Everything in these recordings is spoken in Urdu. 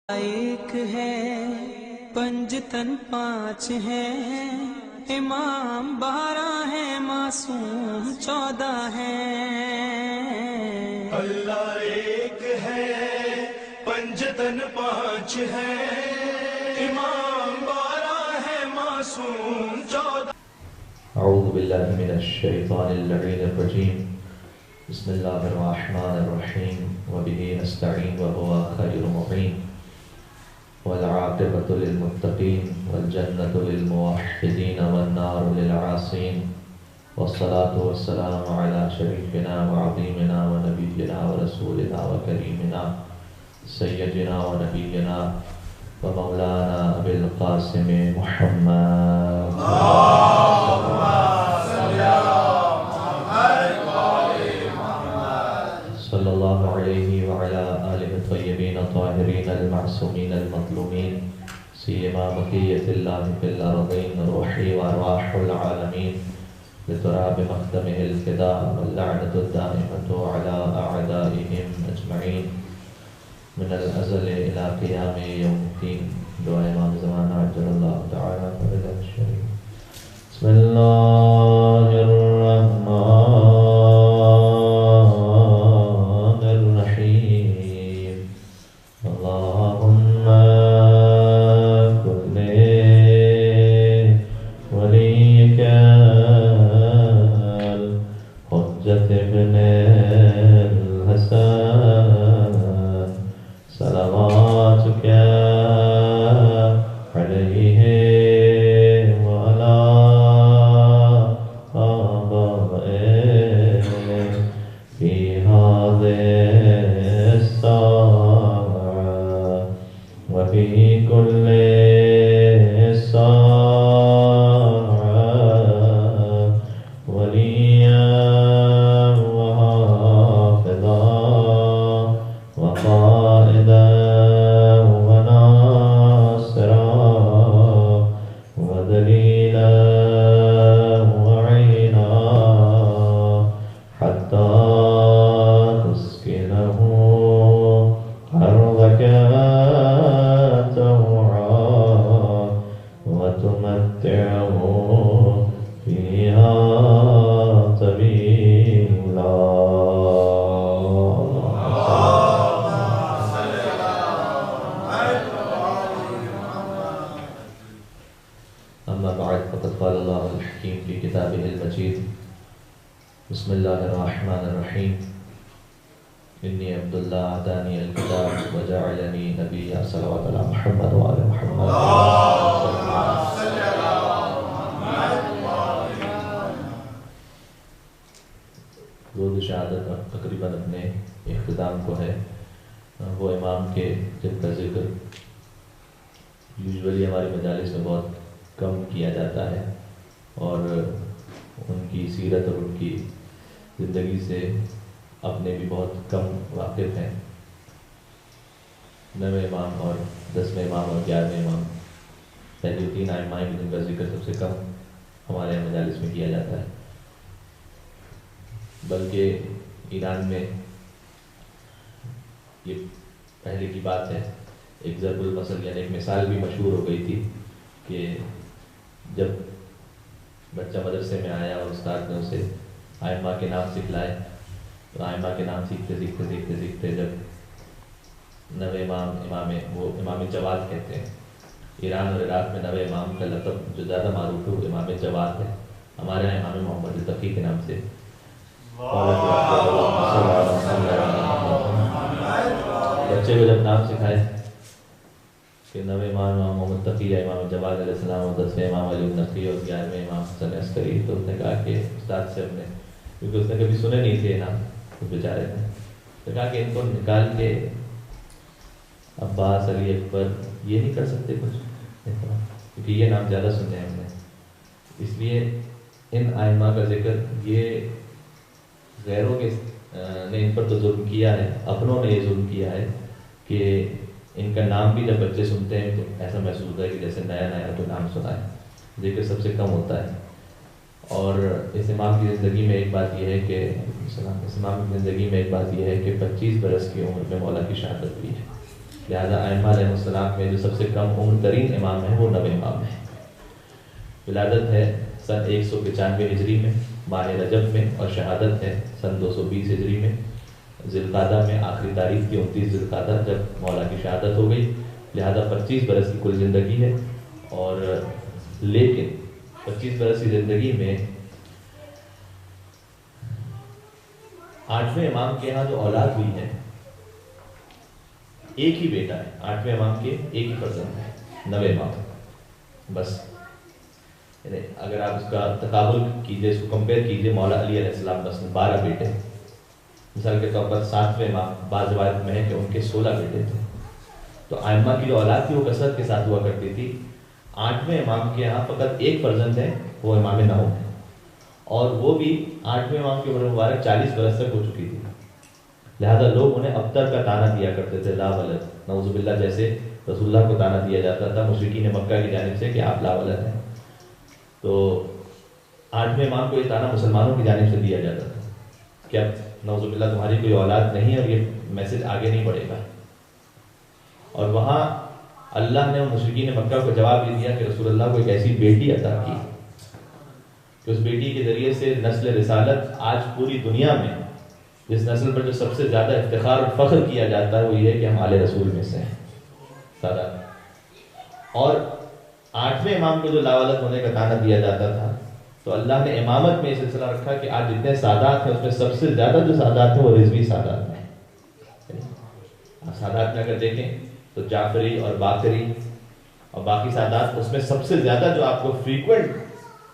ایک ہے پنجتن پانچ ہیں، امام 12 ہیں، معصوم 14 ہیں۔ اللہ ایک ہے، پنجتن پانچ ہیں، امام 12 ہیں، معصوم 14۔ اعوذ باللہ من الشیطان اللعین الرجیم، بسم اللہ الرحمن الرحیم، وبہ نستعین وہو خیر معین، والعاقبۃ للمتقین والجنۃ للموحدین والنار للعاصین، والصلاة والسلام علی شریفنا وعظیمنا ونبینا ورسولنا وکریمنا سیدنا ونبینا ومولانا ابی القاسم محمد صلی اللہ علیہ وعلا آلہ الطیبین الطاہرین المعصومین المظلومین، سیما بقیۃ اللہ فی الارضین، روحی وارواح العالمین، لتراب مقدمہ الفداء واللعنۃ الدائمۃ علی اعدائہم اجمعین، من الازل الی قیام یوم الدین۔ دعا امام زمانہ عجل اللہ تعالی فرجہ الشریف۔ بسم اللہ الرحمن الرحیم، اللہم کن ولیک الحجۃ ابن الحسن صلواتک علیہ وعلی آبائہ فی هذه الساعة وفی کل ساعة ولیا وحافظا وقائدا وناصرا ودلیلا وعینا حتی تسکنه أرضك طوعا وتمتعه فيها طويلا۔ أما بعد، فقد قال الله الحكيم في كتابه المجيد، بسم الله الرحمن الرحيم، إني عبد الله آتاني الكتاب وجعلني نبيا، صلوات على محمد وآل محمد۔ روز شہادت تقریباً اپنے اختتام کو ہے۔ وہ امام کے جن کا ذکر یوزولی ہماری مجالس میں بہت کم کیا جاتا ہے، اور ان کی سیرت اور ان کی زندگی سے اپنے بھی بہت کم واقف ہیں۔ 9ویں امام اور 10ویں امام اور 11ویں امام، پہلے 3 ائمہ ہیں جن کا ذکر سب سے کم ہمارے مجالس میں کیا جاتا ہے، بلکہ ایران میں یہ پہلے کی بات ہے۔ ایک ضرب المثل یعنی ایک مثال بھی مشہور ہو گئی تھی کہ جب بچہ مدرسے میں آیا اور استاد نے اسے ائمہ کے نام سکھلائے، تو ائمہ کے نام سیکھتے جب 9ویں امام وہ امام جواد کہتے ہیں۔ ایران اور عراق میں 9ویں امام کا لقب جو زیادہ معروف ہے وہ امام جواد ہے، ہمارے یہاں امام محمد تقی کے نام سے۔ بچے کو جب نام سکھائے کہ 9ویں امام محمد تقی یا امام جواد علیہ السلام، اور 10ویں امام علی النقی اور 11ویں امام حسن عسکری، تو اس نے کہا کہ استاد سے اپنے، کیونکہ اس نے کبھی سنے نہیں تھے نام بیچارے نے، تو کہا کہ ان کو نکال کے عباس علی اکبر یہ نہیں کر سکتے کچھ، کیونکہ یہ نام زیادہ سنتے ہیں ہم نے۔ اس لیے ان ائمہ کا ذکر، یہ غیروں کے نے ان پر تو ظلم کیا ہے، اپنوں نے یہ ظلم کیا ہے کہ ان کا نام بھی جب بچے سنتے ہیں تو ایسا محسوس ہوتا ہے کہ جیسے نیا کوئی نام سنا ہے، ذکر سب سے کم ہوتا ہے۔ اور اس امام کی زندگی میں ایک بات یہ ہے کہ اس امام کی زندگی میں ایک بات یہ ہے کہ 25 برس کی عمر میں مولا کی شہادت ہوئی ہے۔ لہذا ائمہ علیہ السلام میں جو سب سے کم عمر ترین امام ہے وہ 9 امام ہے۔ ولادت ہے سن 195 ہجری میں ماہ رجب میں، اور شہادت ہے سن 220 ہجری میں ذی القعدہ میں۔ آخری تاریخ تھی 29 ذی القعدہ جب مولا کی شہادت ہو گئی، لہذا 25 برس کی کل زندگی ہے۔ اور لیکن 25 برس کی زندگی میں 8ویں امام کے یہاں جو اولاد ہوئی ہے ایک ہی بیٹا ہے، 8ویں امام کے ایک ہی فرزند ہے، 9 امام بس۔ یعنی اگر آپ اس کا تقابل کیجئے، اس کو کمپیئر کیجئے، مولا علی علیہ السلام بس 12 بیٹے، مثال کے طور پر 7ویں امام بعض روایت میں ہے کہ ان کے 16 بیٹے تھے۔ تو ائمہ کی جو اولاد تھی وہ کثرت کے ساتھ ہوا کرتی تھی۔ 8ویں امام کے یہاں فقط ایک فرزند ہے، وہ امام نحو ہے، اور وہ بھی 8ویں امام کی عمر مبارک 40 برس تک ہو چکی تھی، لہذا لوگ انہیں ابتر کا تانا دیا کرتے تھے، لا ولد، نعوذ باللہ، جیسے رسول اللہ کو تانا دیا جاتا تھا مشرکین مکہ کی جانب سے کہ آپ لا ولد ہیں۔ تو 8ویں امام کو یہ تانا مسلمانوں کی جانب سے دیا جاتا تھا کہ اب نعوذ باللہ تمہاری کوئی اولاد نہیں ہے اور یہ میسج آگے نہیں بڑھے گا۔ اور وہاں اللہ نے مشرکین مکہ کو جواب یہ دیا کہ رسول اللہ کو ایک ایسی بیٹی عطا کی کہ اس بیٹی کے ذریعے سے نسل رسالت آج پوری دنیا میں جس نسل پر جو سب سے زیادہ افتخار اور فخر کیا جاتا ہے وہ یہ ہے کہ ہم آل رسول میں سے ہیں سادات۔ اور 8ویں امام کو جو لاولد ہونے کا تانا دیا جاتا تھا تو اللہ نے امامت میں یہ سلسلہ رکھا کہ آج جتنے سادات ہیں اس میں سب سے زیادہ جو سادات ہیں وہ رضوی سادات ہیں۔ سادات میں اگر دیکھیں تو جعفری اور باقری اور باقی سادات، اس میں سب سے زیادہ جو آپ کو فریکوینٹ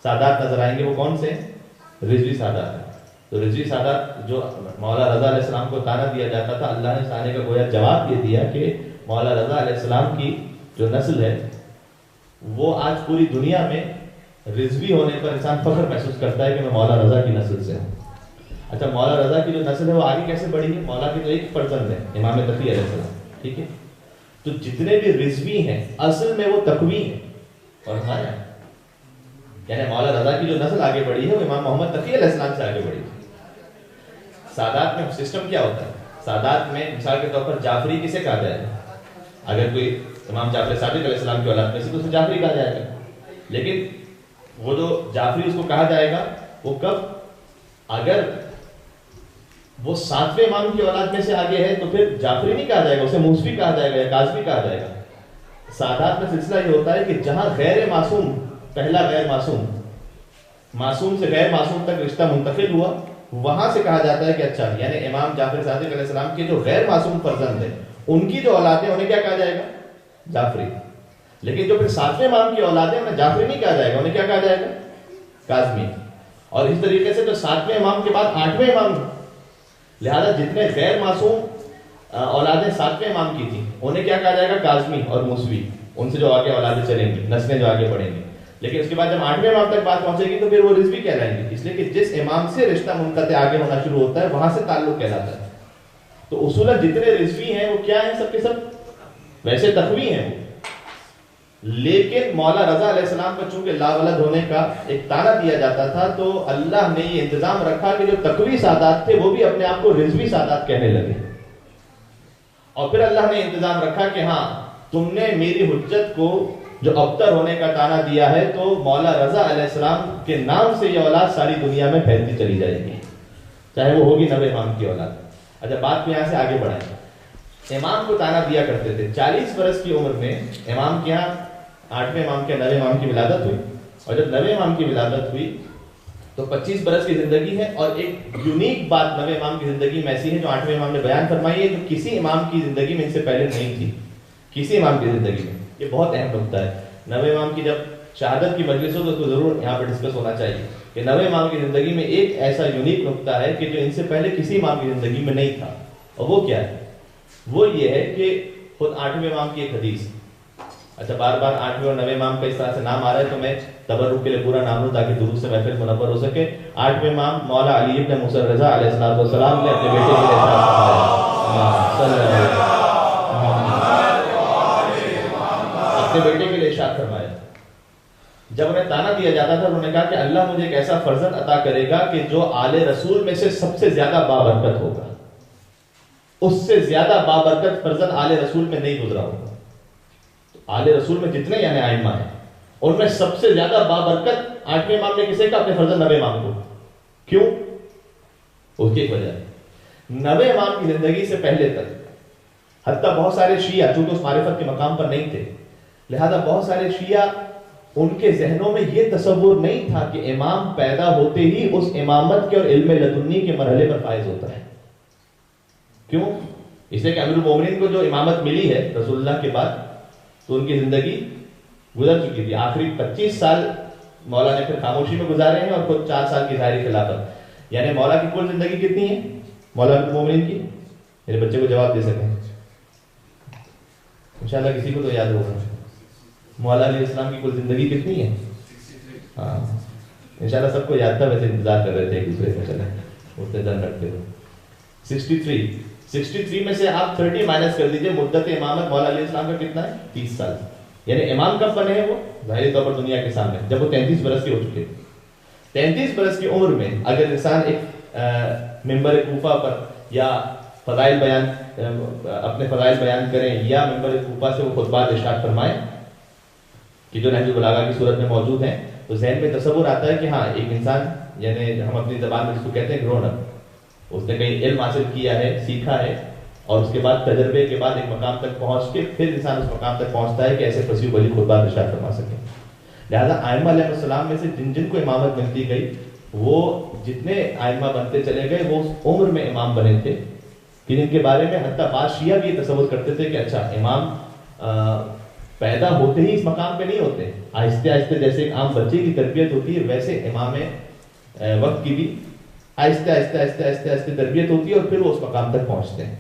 سادات نظر آئیں گے وہ کون سے ہیں؟ رضوی سادات ہیں۔ تو رضوی سادات جو مولا رضا علیہ السلام کو تانا دیا جاتا تھا، اللہ نے تانے کا گویا جواب یہ دیا کہ مولا رضا علیہ السلام کی جو نسل ہے وہ آج پوری دنیا میں رضوی ہونے پر انسان فخر محسوس کرتا ہے کہ میں مولا رضا کی نسل سے ہوں۔ اچھا، مولا رضا کی جو نسل ہے وہ آگے کیسے بڑھی ہے؟ مولا کی تو ایک فرزند ہے امام تقی علیہ السلام، ٹھیک ہے؟ تو جتنے بھی رضوی ہیں اصل میں وہ تقوی ہیں اور ہمارے یعنی مولا رضا کی جو نسل آگے بڑھی ہے وہ امام محمد تقی علیہ السلام سے آگے بڑھی ہے۔ سادات میں سسٹم کیا ہوتا ہے؟ سادات میں مثال کے طور پر جعفری کسے کہا جائے گا؟ اگر کوئی امام جعفر صادق علیہ السلام کی اولاد میں سے تو اسے جعفری کہا جائے گا، لیکن وہ جو جعفری اس کو کہا جائے گا وہ کب؟ اگر وہ 7ویں امام کی اولاد میں سے آگے ہے تو پھر جعفری نہیں کہا جائے گا، اسے موسوی کہا جائے گا یا کاظمی کہا جائے گا۔ سادات میں سلسلہ یہ ہوتا ہے کہ جہاں غیر معصوم، پہلا غیر معصوم، معصوم سے غیر معصوم تک رشتہ منتقل ہوا، وہاں سے کہا جاتا ہے کہ اچھا، یعنی امام جعفر صادق علیہ السلام کے جو غیر معصوم فرزند ہیں ان کی جو اولاد ہے انہیں کیا کہا جائے گا؟ جعفری۔ لیکن جو پھر 7ویں امام کی اولاد ہے انہیں جعفری نہیں کہا جائے گا، انہیں کیا کہا جائے گا؟ کاظمی۔ اور اس طریقے سے جو 7ویں امام کے بعد 8ویں امام، لہذا جتنے غیر معصوم اولادیں 7ویں امام کی تھیں انہیں کیا کہا جائے گا؟ کاظمی اور موسوی، ان سے جو آگے اولادیں چلیں گی، نسلیں جو آگے بڑھیں گی۔ لیکن اس کے بعد جب 8ویں امام تک بات پہنچے گی تو پھر وہ رضوی کہلائیں گے، اس لیے کہ جس امام سے رشتہ منقطع آگے ہونا شروع ہوتا ہے وہاں سے تعلق کہلاتا ہے۔ تو اصولاً جتنے رضوی ہیں وہ کیا ہیں؟ سب کے سب ویسے تقوی ہیں، لیکن مولا رضا علیہ السلام کو چونکہ لا ولد ہونے کا ایک تانا دیا جاتا تھا تو اللہ نے یہ انتظام رکھا کہ جو تقوی سادات تھے وہ بھی اپنے آپ کو رضوی سادات کہنے لگے۔ اور پھر اللہ نے انتظام رکھا کہ ہاں تم نے میری حجت کو جو ابتر ہونے کا تانا دیا ہے تو مولا رضا علیہ السلام کے نام سے یہ اولاد ساری دنیا میں پھیلتی چلی جائے گی، چاہے وہ ہوگی 9 امام کی اولاد۔ اچھا، بات کو یہاں سے آگے بڑھائیں۔ امام کو تانا دیا کرتے تھے 40 برس کی عمر میں امام کے یہاں 8ویں امام کے 9ویں امام کی ولادت ہوئی، اور جب 9ویں امام کی ولادت ہوئی تو 25 برس کی زندگی ہے۔ اور ایک یونیک بات 9ویں امام کی زندگی میں ایسی ہے جو 8ویں امام نے بیان فرمائی ہے، جو کسی امام کی زندگی میں ان سے پہلے نہیں تھی، کسی امام کی زندگی میں۔ یہ بہت اہم نقطہ ہے۔ 9ویں امام کی جب شہادت کی مجلس ہو تو اس کو ضرور یہاں پہ ڈسکس ہونا چاہیے کہ 9ویں امام کی زندگی میں ایک ایسا یونیک نقطہ ہے کہ جو ان سے پہلے کسی امام کی زندگی میں نہیں تھا، اور وہ کیا ہے؟ وہ یہ ہے کہ خود 8ویں امام کی ایک حدیث۔ اچھا، بار بار 8ویں اور 9ویں امام کا اس طرح سے نام آ رہا ہے تو میں تبرک کے لیے پورا نام لوں تاکہ درود سے محفل منور ہو سکے۔ 8ویں امام مولا علی ابن موسیٰ رضا علیہ السلام نے اپنے بیٹے کے لیے اپنے بیٹے کے لیے ارشاد فرمایا۔ جب انہیں تانا دیا جاتا تھا انہوں نے کہا کہ اللہ مجھے ایک ایسا فرزند عطا کرے گا کہ جو آل رسول میں سے سب سے زیادہ بابرکت ہوگا، اس سے زیادہ بابرکت فرزند آل رسول میں نہیں گزرا ہوگا. آل رسول میں جتنے یعنی ائمہ ہیں ان میں سب سے زیادہ بابرکت 8ویں امام نے کسے کہا؟ اپنے فرزند 9ویں امام کو. کیوں؟ اس کی ایک وجہ ہے، 9ویں امام کی زندگی سے پہلے تک حتیٰ بہت سارے شیعہ چونکہ اس معرفت کے مقام پر نہیں تھے، لہذا بہت سارے شیعہ ان کے ذہنوں میں یہ تصور نہیں تھا کہ امام پیدا ہوتے ہی اس امامت کے اور علم لدنی کے مرحلے پر فائز ہوتا ہے. کیوں؟ اس لیے کہ امیر المومنین کو جو امامت ملی ہے رسول اللہ کے بعد تو ان کی زندگی گزر چکی تھی. آخری 25 سال مولا نے پھر خاموشی میں گزارے ہیں اور خود 4 سال کی ظاہری خلافت. یعنی مولا کی کل زندگی کتنی ہے مولا امیر المومنین کی؟ میرے بچے کو جواب دے سکیں انشاءاللہ، کسی کو تو یاد ہوگا. مولا علیہ السلام کی کل زندگی کتنی ہے؟ ہاں انشاءاللہ سب کو یاد تھا، ویسے انتظار کر رہے تھے ایک دوسرے کا. چلیں اٹھتے دن رکھتے ہو. 63 میں سے آپ 30 مائنس کر دیجئے. مدت امامت مولا علیہ السلام کا کتنا ہے؟ 30 سال. یعنی امام کب بنے ہیں وہ؟ ظاہری طور پر دنیا کے سامنے جب وہ 33 برس کے ہو چکے. 33 برس کی عمر میں اگر انسان ایک منبر کوفہ پر یا فضائل بیان اپنے فضائل بیان کریں یا منبر کوفہ سے وہ خطبات ارشاد فرمائیں کہ جو نہج البلاغہ کی صورت میں موجود ہیں، تو ذہن میں تصور آتا ہے کہ ہاں ایک انسان، یعنی ہم اپنی زبان میں جس کو کہتے ہیں گرون اپ، اس نے کہیں علم حاصل کیا ہے، سیکھا ہے، اور اس کے بعد تجربے کے بعد ایک مقام تک پہنچ کے پھر انسان اس مقام تک پہنچتا ہے کہ ایسے فصیح و بلیغ خطبات ارشاد فرما سکے. لہذا ائمہ علیہ السلام میں سے جن کو امامت ملتی گئی، وہ جتنے ائمہ بنتے چلے گئے وہ اس عمر میں امام بنے تھے کہ جن کے بارے میں حتیٰ بعض شیعہ بھی یہ تصور کرتے تھے کہ اچھا امام پیدا ہوتے ہی اس مقام پہ نہیں ہوتے، آہستہ آہستہ جیسے ایک عام بچے کی تربیت ہوتی ہے ویسے امام وقت کی بھی آہستہ آہستہ آہستہ آہستہ آہستہ تربیت ہوتی ہے اور پھر وہ اس مقام تک پہنچتے ہیں.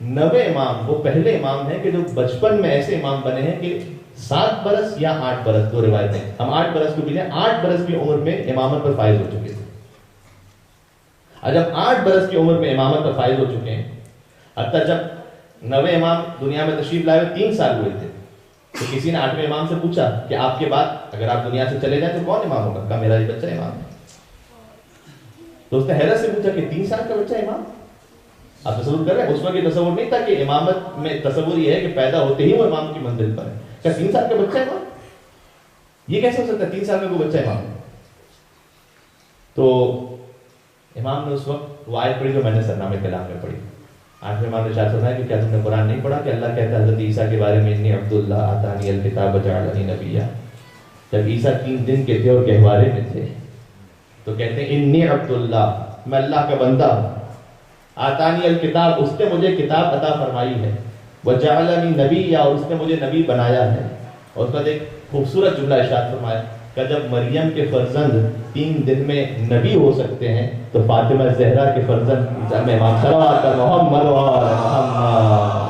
9ویں امام وہ پہلے امام ہیں کہ جو بچپن میں ایسے امام بنے ہیں کہ 7 برس یا 8 برس، دو روایتیں، ہم 8 برس کو بھی لیں، 8 برس کی عمر میں امامت پر فائز ہو چکے تھے. اور جب 8 برس کی عمر میں امامت پر فائز ہو چکے ہیں، حتیٰ جب 9ویں امام دنیا میں تشریف لائے ہوئے 3 سال ہوئے تھے تو کسی نے 8ویں امام سے پوچھا کہ آپ کے بعد اگر آپ دنیا سے چلے جائیں تو کون امام ہوگا؟ کہا میرا یہ بچہ امام ہے. تو اس نے حیرت سے پوچھا کہ 3 سال کا بچہ امام؟ آپ تصور کر رہے ہیں اس وقت یہ تصور نہیں تھا کہ امامت میں تصور یہ ہے کہ پیدا ہوتے ہی وہ امام کی منزل پر ہے. کیا 3 سال کا بچہ امام؟ یہ کیسے ہو سکتا ہے 3 سال میں کوئی بچہ امام ہے؟ تو امام نے اس وقت وہ آیت پڑھی جو میں نے سرنامے کلام میں پڑھی. 8ویں امام نے ارشاد فرمایا کہ کیا تم نے قرآن نہیں پڑھا کہ اللہ کہتا ہے حضرت عیسیٰ کے بارے میں انی عبداللہ آتانی الکتاب وجعلنی نبیا. جب عیسیٰ 3 دن کے تھے اور گہوارے میں تھے تو کہتے ہیں انی عبداللہ، میں اللہ کا بندہ ہوں، آتانی الکتاب، اس نے مجھے کتاب عطا فرمائی ہے، وجعلنی نبیا، اور اس نے مجھے نبی بنایا ہے. اور اس کا ایک خوبصورت جملہ ارشاد فرمایا کہ جب مریم کے فرزند 3 دن میں نبی ہو سکتے ہیں تو فاطمہ زہرا کے فرزند امام صلوات محمد و آل محمد.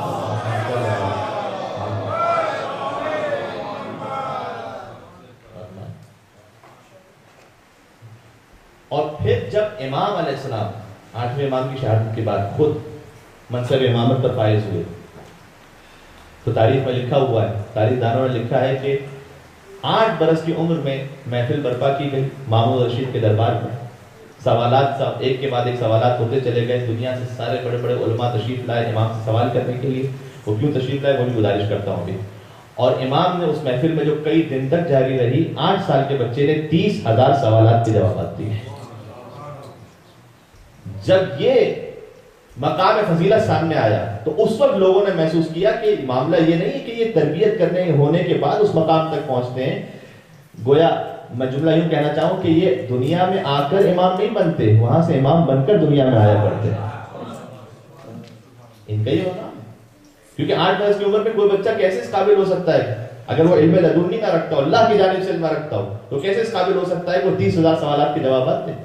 اور پھر جب امام علیہ السلام 8ویں امام کی شہادت کے بعد خود منصب امامت پر فائز ہوئے تو تاریخ میں لکھا ہوا ہے، تاریخ دانوں نے لکھا ہے کہ 8 برس کی عمر میں محفل برپا کی گئی مامون رشید کے دربار میں. سوالات ایک کے بعد ایک سوالات ہوتے چلے گئے. دنیا سے سارے بڑے بڑے علماء تشریف لائے امام سے سوال کرنے کے لیے. وہ کیوں تشریف لائے وہ بھی گزارش کرتا ہوں ابھی. اور امام نے اس محفل میں جو کئی دن تک جاری رہی، 8 سال کے بچے نے 30,000 سوالات کے جوابات دیے. جب یہ مقام فضیلت سامنے آیا تو اس وقت لوگوں نے محسوس کیا کہ معاملہ یہ نہیں ہے کہ یہ تربیت کرنے ہونے کے بعد اس مقام تک پہنچتے ہیں. گویا میں جملہ یوں کہنا چاہوں کہ یہ دنیا میں آ کر امام نہیں بنتے، وہاں سے امام بن کر دنیا میں آیا کرتے ہیں. ان کا یہ ہونا، کیونکہ 8 برس کی عمر میں کوئی بچہ کیسے اس قابل ہو سکتا ہے اگر وہ علم لدنی نہ رکھتا ہو، اللہ کی جانب سے علم رکھتا ہو تو کیسے اس قابل ہو سکتا ہے کہ وہ 30,000 سوالات کے جوابات دیں.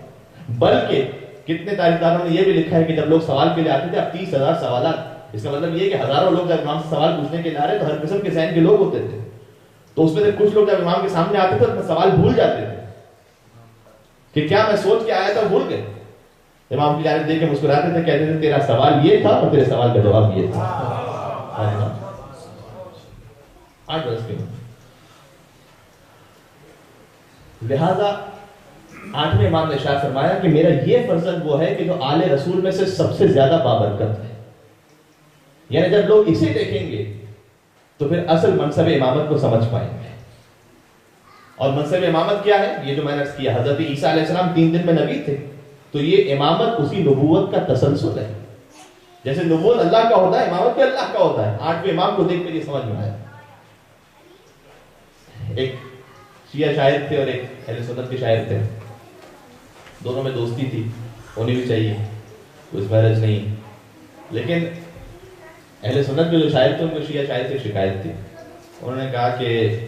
بلکہ کتنے تاریخدانوں نے یہ بھی لکھا ہے کہ جب لوگ سوال کے لیے آتے تھے اب 30,000 سوالات، اس کا مطلب یہ کہ ہزاروں لوگ جب امام سے سوال پوچھنے کے لیے آ رہے تو ہر قسم کے ذہن کے لوگ ہوتے تھے. تو اس میں سے کچھ لوگ جب امام کے سامنے آتے تھے تو سوال بھول جاتے تھے کہ کیا میں سوچ کے آیا تھا بھول گئے. امام کی جانب دیکھ کے مسکراتے تھے، کہتے تھے تیرا سوال یہ تھا اور تیرے سوال کا جواب یہ تھا. 8 برس کے. لہذا 8ویں امام نے ارشاد فرمایا کہ میرا یہ فرزند وہ ہے کہ جو آل رسول میں سے سب سے زیادہ بابرکت ہے. یعنی جب لوگ اسے دیکھیں گے تو پھر اصل منصب امامت کو سمجھ پائیں گے. اور منصب امامت کیا ہے؟ یہ جو میں نے عرض کیا، حضرت عیسیٰ علیہ السلام 3 دن میں نبی تھے، تو یہ امامت اسی نبوت کا تسلسل ہے. جیسے نبوت اللہ کا ہوتا ہے، امامت بھی اللہ کا ہوتا ہے. 8ویں امام کو دیکھ کر یہ سمجھ میں آیا. ایک شیعہ شاعر تھے اور ایک اہل سنت کے شاعر تھے، دونوں میں دوستی تھی، ہونی بھی چاہیے، کوئی میرج نہیں. لیکن اہل سنت کے جو شاعر تھے ان کو شیعہ شاعر سے شکایت تھی. انہوں نے کہا کہ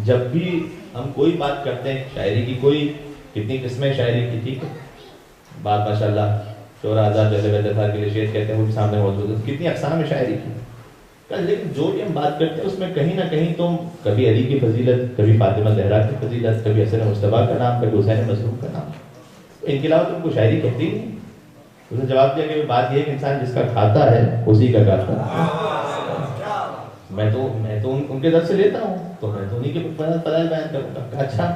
جب بھی ہم کوئی بات کرتے ہیں شاعری کی، کوئی کتنی قسمیں شاعری کی، ٹھیک ہے، بات ماشاء اللہ 14,000 کے لیے شعر کہتے ہیں وہ بھی سامنے موجود ہے، کتنی اقسام شاعری کی. لیکن جو بھی ہم بات کرتے ہیں اس میں کہیں نہ کہیں تم کبھی علی کی فضیلت، کبھی فاطمہ زہرا کی فضیلت، کبھی حسن مصطفیٰ کا نام، کبھی حسین مظلوم کا نام، ان کے علاوہ تم کو شاعری کہتی نہیں. اس نے جواب دیا کہ بات یہ ہے کہ انسان جس کا کھاتا ہے اسی کا گاتا ہے. میں تو ان کے در سے لیتا ہوں، تو میں تو انہیں کے فضائل بیان کروں گا. اچھا،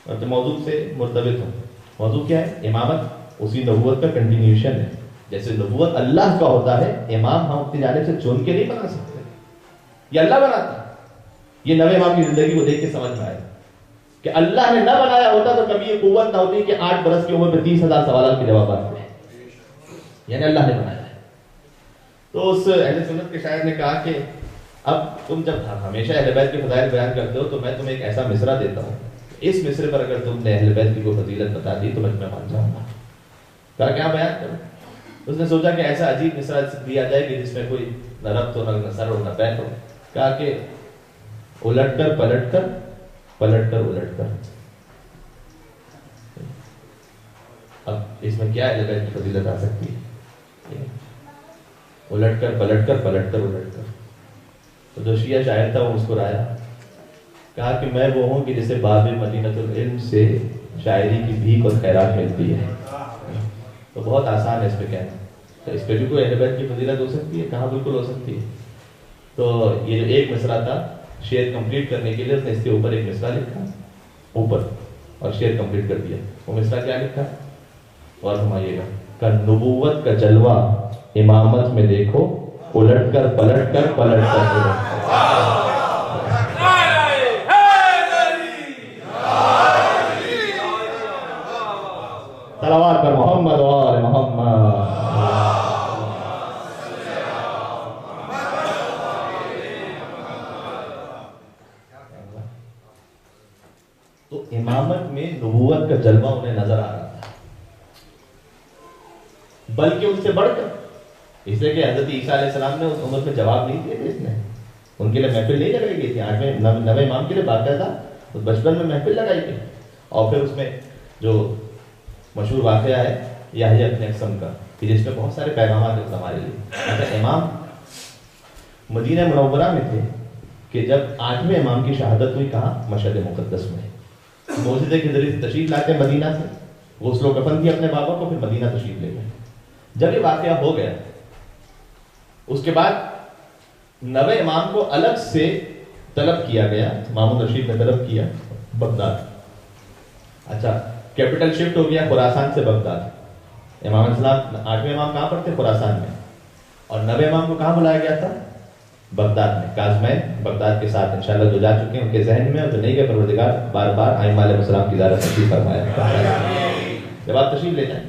میں تو موضوع سے مرتبط ہوں. موضوع کیا ہے؟ امامت اسی نبوت کا کنٹینیوشن ہے. جیسے نبوت اللہ کا ہوتا ہے، امام ہم اپنی جانب سے چن کے نہیں بنا سکتے، یہ اللہ بناتا ہے. یہ نوے امام کی زندگی کو دیکھ کے سمجھ میں آئے کہ اللہ نے نہ بنایا ہوتا تو کبھی یہ قوت نہ ہوتی کہ 8 برس کی عمر میں 30,000 سوالات کے جوابات دیں. یعنی اللہ نے بنایا ہے. تو اس اہل سنت کے شاعر نے کہا کہ اب تم جب ہمیشہ اہل بیت کے فضائل بیان کرتے ہو تو میں تمہیں ایک ایسا مصرع دیتا ہوں، اس مصرے پر اگر تم نے اہل بیت کی کوئی فضیلت بتا دی تو میں تمہیں مان جاؤں گا. کہا کیا بیان کروں؟ اس نے سوچا کہ ایسا عجیب مصرع دیا جائے کہ جس میں کوئی نہ ربط ہو، نہ سر ہو، نہ پیر ہو. کہا کہ الٹ کر پلٹ کر، پلٹ کر الٹ کر. اب اس میں کیا اہل بیت کی فضیلت آ سکتی ہے؟ الٹ کر پلٹ کر، پلٹ کر الٹ کر. تو جو شیعہ شاعر تھا وہ مسکرایا، کہا کہ میں وہ ہوں کہ جسے باب مدینۃ العلم سے شاعری کی بھیک اور خیرات ملتی ہے. تو بہت آسان ہے اس پہ کہنا. تو اس پہ بھی کوئی اہل بیت کی فضیلت ہو سکتی ہے؟ کہاں بالکل ہو سکتی ہے. تو یہ جو ایک مصرع تھا شعر کمپلیٹ کرنے کے لیے اس نے اس کے اوپر ایک مصرع لکھا اوپر اور شعر کمپلیٹ کر دیا. وہ مصرع کیا لکھا؟ اور فرمائیے گا کہ نبوت کا جلوہ امامت میں دیکھو، الٹ کر پلٹ کر، پلٹ کر الٹ کر. صلوات پر محمد و آل محمد. تو امامت میں نبوت کا جلوہ انہیں نظر آ رہا تھا، بلکہ ان سے بڑھ کر، اس لیے کہ حضرت عیسیٰ علیہ السلام نے اس عمر میں جواب نہیں دیے تھے. اس نے ان کے لیے محفل نہیں لگائی گئی تھی. 9ویں امام کے لیے باقاعدہ بچپن میں محفل لگائی گئی. اور پھر اس میں جو مشہور واقعہ ہے یحییٰ ابن اقسم کا کہ جس میں بہت سارے پیغامات ہیں ہمارے لیے. اچھا، امام مدینہ منورہ میں تھے کہ جب 8ویں امام کی شہادت ہوئی. کہاں؟ مشہد مقدس میں. معجزے کے ذریعے سے تشریف لاتے مدینہ سے، غسل و کفن کیا اپنے بابا کو، پھر مدینہ تشریف لے گئے. جب یہ واقعہ ہو گیا اس کے بعد 9ویں امام کو الگ سے طلب کیا گیا. مامون رشید نے طلب کیا بغداد. اچھا، کیپٹل شفٹ ہو گیا خراسان سے بغداد. امام اسلام 8ویں امام کہاں پر تھے؟ خراسان میں. اور 9ویں امام کو کہاں بلایا گیا تھا؟ بغداد میں. کاظمین بغداد کے ساتھ انشاءاللہ جو جا چکے ہیں ان کے ذہن میں، اور جو نہیں گئے پروردگار بار بار ائمہ علیہ السلام کی زیارت نصیب فرمایا. جب آپ تشریف لے جائیں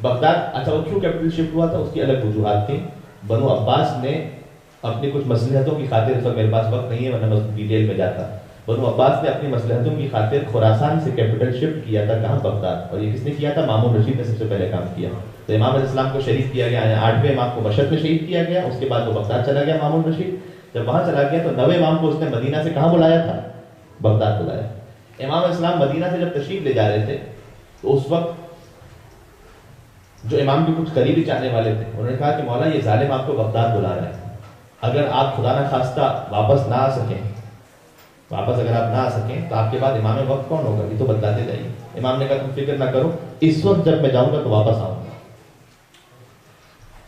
بغداد. اچھا، وہ کیوں کیپٹل شفٹ ہوا تھا؟ اس کی الگ وجوہات تھیں. بنو عباس نے اپنی کچھ مصلحتوں کی خاطر، اس وقت میرے پاس وقت نہیں ہے ورنہ میں ڈیٹیل میں جاتا، بنو عباس نے اپنی مصلحتوں کی خاطر خراسان سے کیپٹل شفٹ کیا تھا. کہاں؟ بغداد. اور یہ کس نے کیا تھا؟ مامون رشید نے سب سے پہلے کام کیا. تو امام علیہ السلام کو شہید کیا گیا. 8ویں امام کو مشہد میں شہید کیا گیا. اس کے بعد وہ بغداد چلا گیا مامون رشید. جب وہاں چلا گیا تو 9ویں امام کو اس نے مدینہ سے کہاں بلایا تھا؟ بغداد بلایا. امام علیہ السلام مدینہ سے جب تشریف لے جا رہے تھے تو اس وقت جو امام کے کچھ قریبی چاہنے والے تھے انہوں نے کہا کہ مولا یہ ظالم آپ کو بغداد بلا رہا ہے، اگر آپ خدا نہ خواستہ واپس نہ آ سکیں، اگر آپ نہ آ سکیں تو آپ کے بعد امام وقت کون ہوگا؟ یہ تو بتلاتے جائیے. امام نے کہا تم فکر نہ کرو، اس وقت جب میں جاؤں گا تو واپس آؤں گا.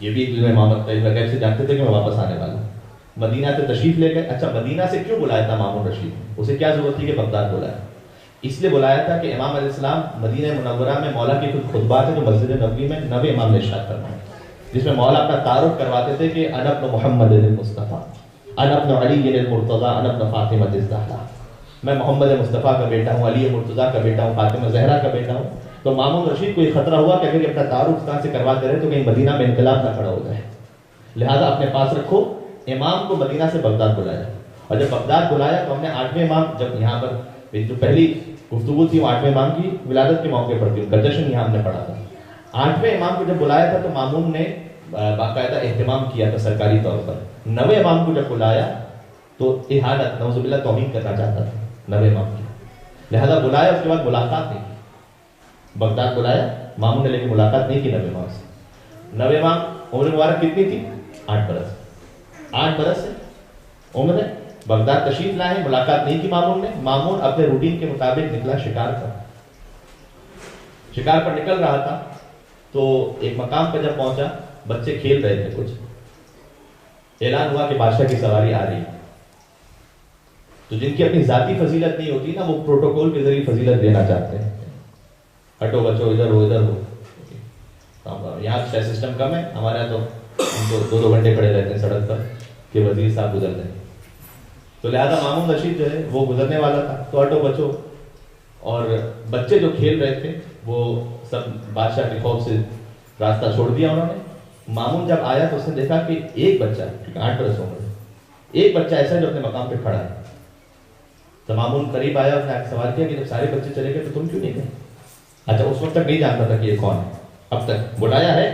یہ بھی امامت غیب سے جانتے تھے کہ میں واپس آنے والا ہوں. مدینہ سے تشریف لے گئے. اچھا، مدینہ سے کیوں بلایا تھا مامون رشید؟ اسے کیا ضرورت تھی کہ بغداد بلایا؟ اس لیے بلایا تھا کہ امام علیہ السلام مدینہ منورہ میں مولا کے کچھ خطبات ہیں جو مسجد نبوی میں 9ویں امام نے ارشاد فرمائے. جس میں مولا اپنا تعارف کرواتے تھے کہ انا ابن محمد المصطفیٰ، انا ابن علی المرتضیٰ، انا ابن فاطمہ الزہرا، میں محمد مصطفیٰ کا بیٹا ہوں، علی مرتضیٰ کا بیٹا ہوں، فاطمہ زہرا کا بیٹا ہوں. تو مامون رشید کو یہ خطرہ ہوا کہ اگر یہ اپنا تعارف اس طرح سے کرواتے رہے تو کہیں مدینہ میں انقلاب نہ کھڑا ہو جائے، لہٰذا اپنے پاس رکھو. امام کو مدینہ سے بغداد بلایا، اور جب بغداد بلایا تو ہم نے 8ویں امام، جب یہاں پر جو پہلی گفتگو تھی وہ 8ویں امام کی ولادت کے موقع پر تھی، ان کا جشن یہاں ہم نے پڑھا تھا. 8ویں امام کو جب بلایا تھا تو مامون نے باقاعدہ اہتمام کیا تھا سرکاری طور پر. 9ویں امام کو جب بلایا تو احانت، نعوذ باللہ، توہین کرنا چاہتا تھا 9ویں امام کی، لہذا بلایا. اس کے بعد ملاقات نہیں کی، بغداد بلایا مامون نے لیکن ملاقات نہیں کی 9ویں امام سے. 9ویں امام عمر مبارک کتنی تھی؟ 8 برس. 8 برس سے عمر ہے، بغداد تشریف لائے ہیں، ملاقات نہیں کی مامون نے. مامون اپنے روٹین کے مطابق نکلا شکار پر. شکار پر نکل رہا تھا تو ایک مقام پر جب پہنچا، بچے کھیل رہے تھے کچھ. اعلان ہوا کہ بادشاہ کی سواری آ رہی ہے. تو جن کی اپنی ذاتی فضیلت نہیں ہوتی نا، وہ پروٹوکول کے ذریعے فضیلت دینا چاہتے ہیں. ہٹو بچو، ادھر ہو ادھر ہو. یہاں سسٹم کم ہے، ہمارے یہاں تو ہم تو 2 گھنٹے کھڑے رہتے ہیں سڑک پر کہ وزیر صاحب گزر جائیں. تو لہذا مامون رشید جو ہے وہ گزرنے والا تھا، تو ہٹو بچو. اور بچے جو کھیل رہے تھے وہ سب بادشاہ کے خوف سے راستہ چھوڑ دیا انہوں نے. مامون جب آیا تو اس نے دیکھا کہ ایک بچہ، 8 برس عمر، ایک بچہ ایسا ہے جو اپنے مقام پہ کھڑا ہے. تو مامون قریب آیا، اس نے سوال کیا کہ جب سارے بچے چلے گئے تو تم کیوں نہیں گئے؟ اچھا، اس وقت تک نہیں جانتا تھا کہ یہ کون ہے، اب تک بلایا ہے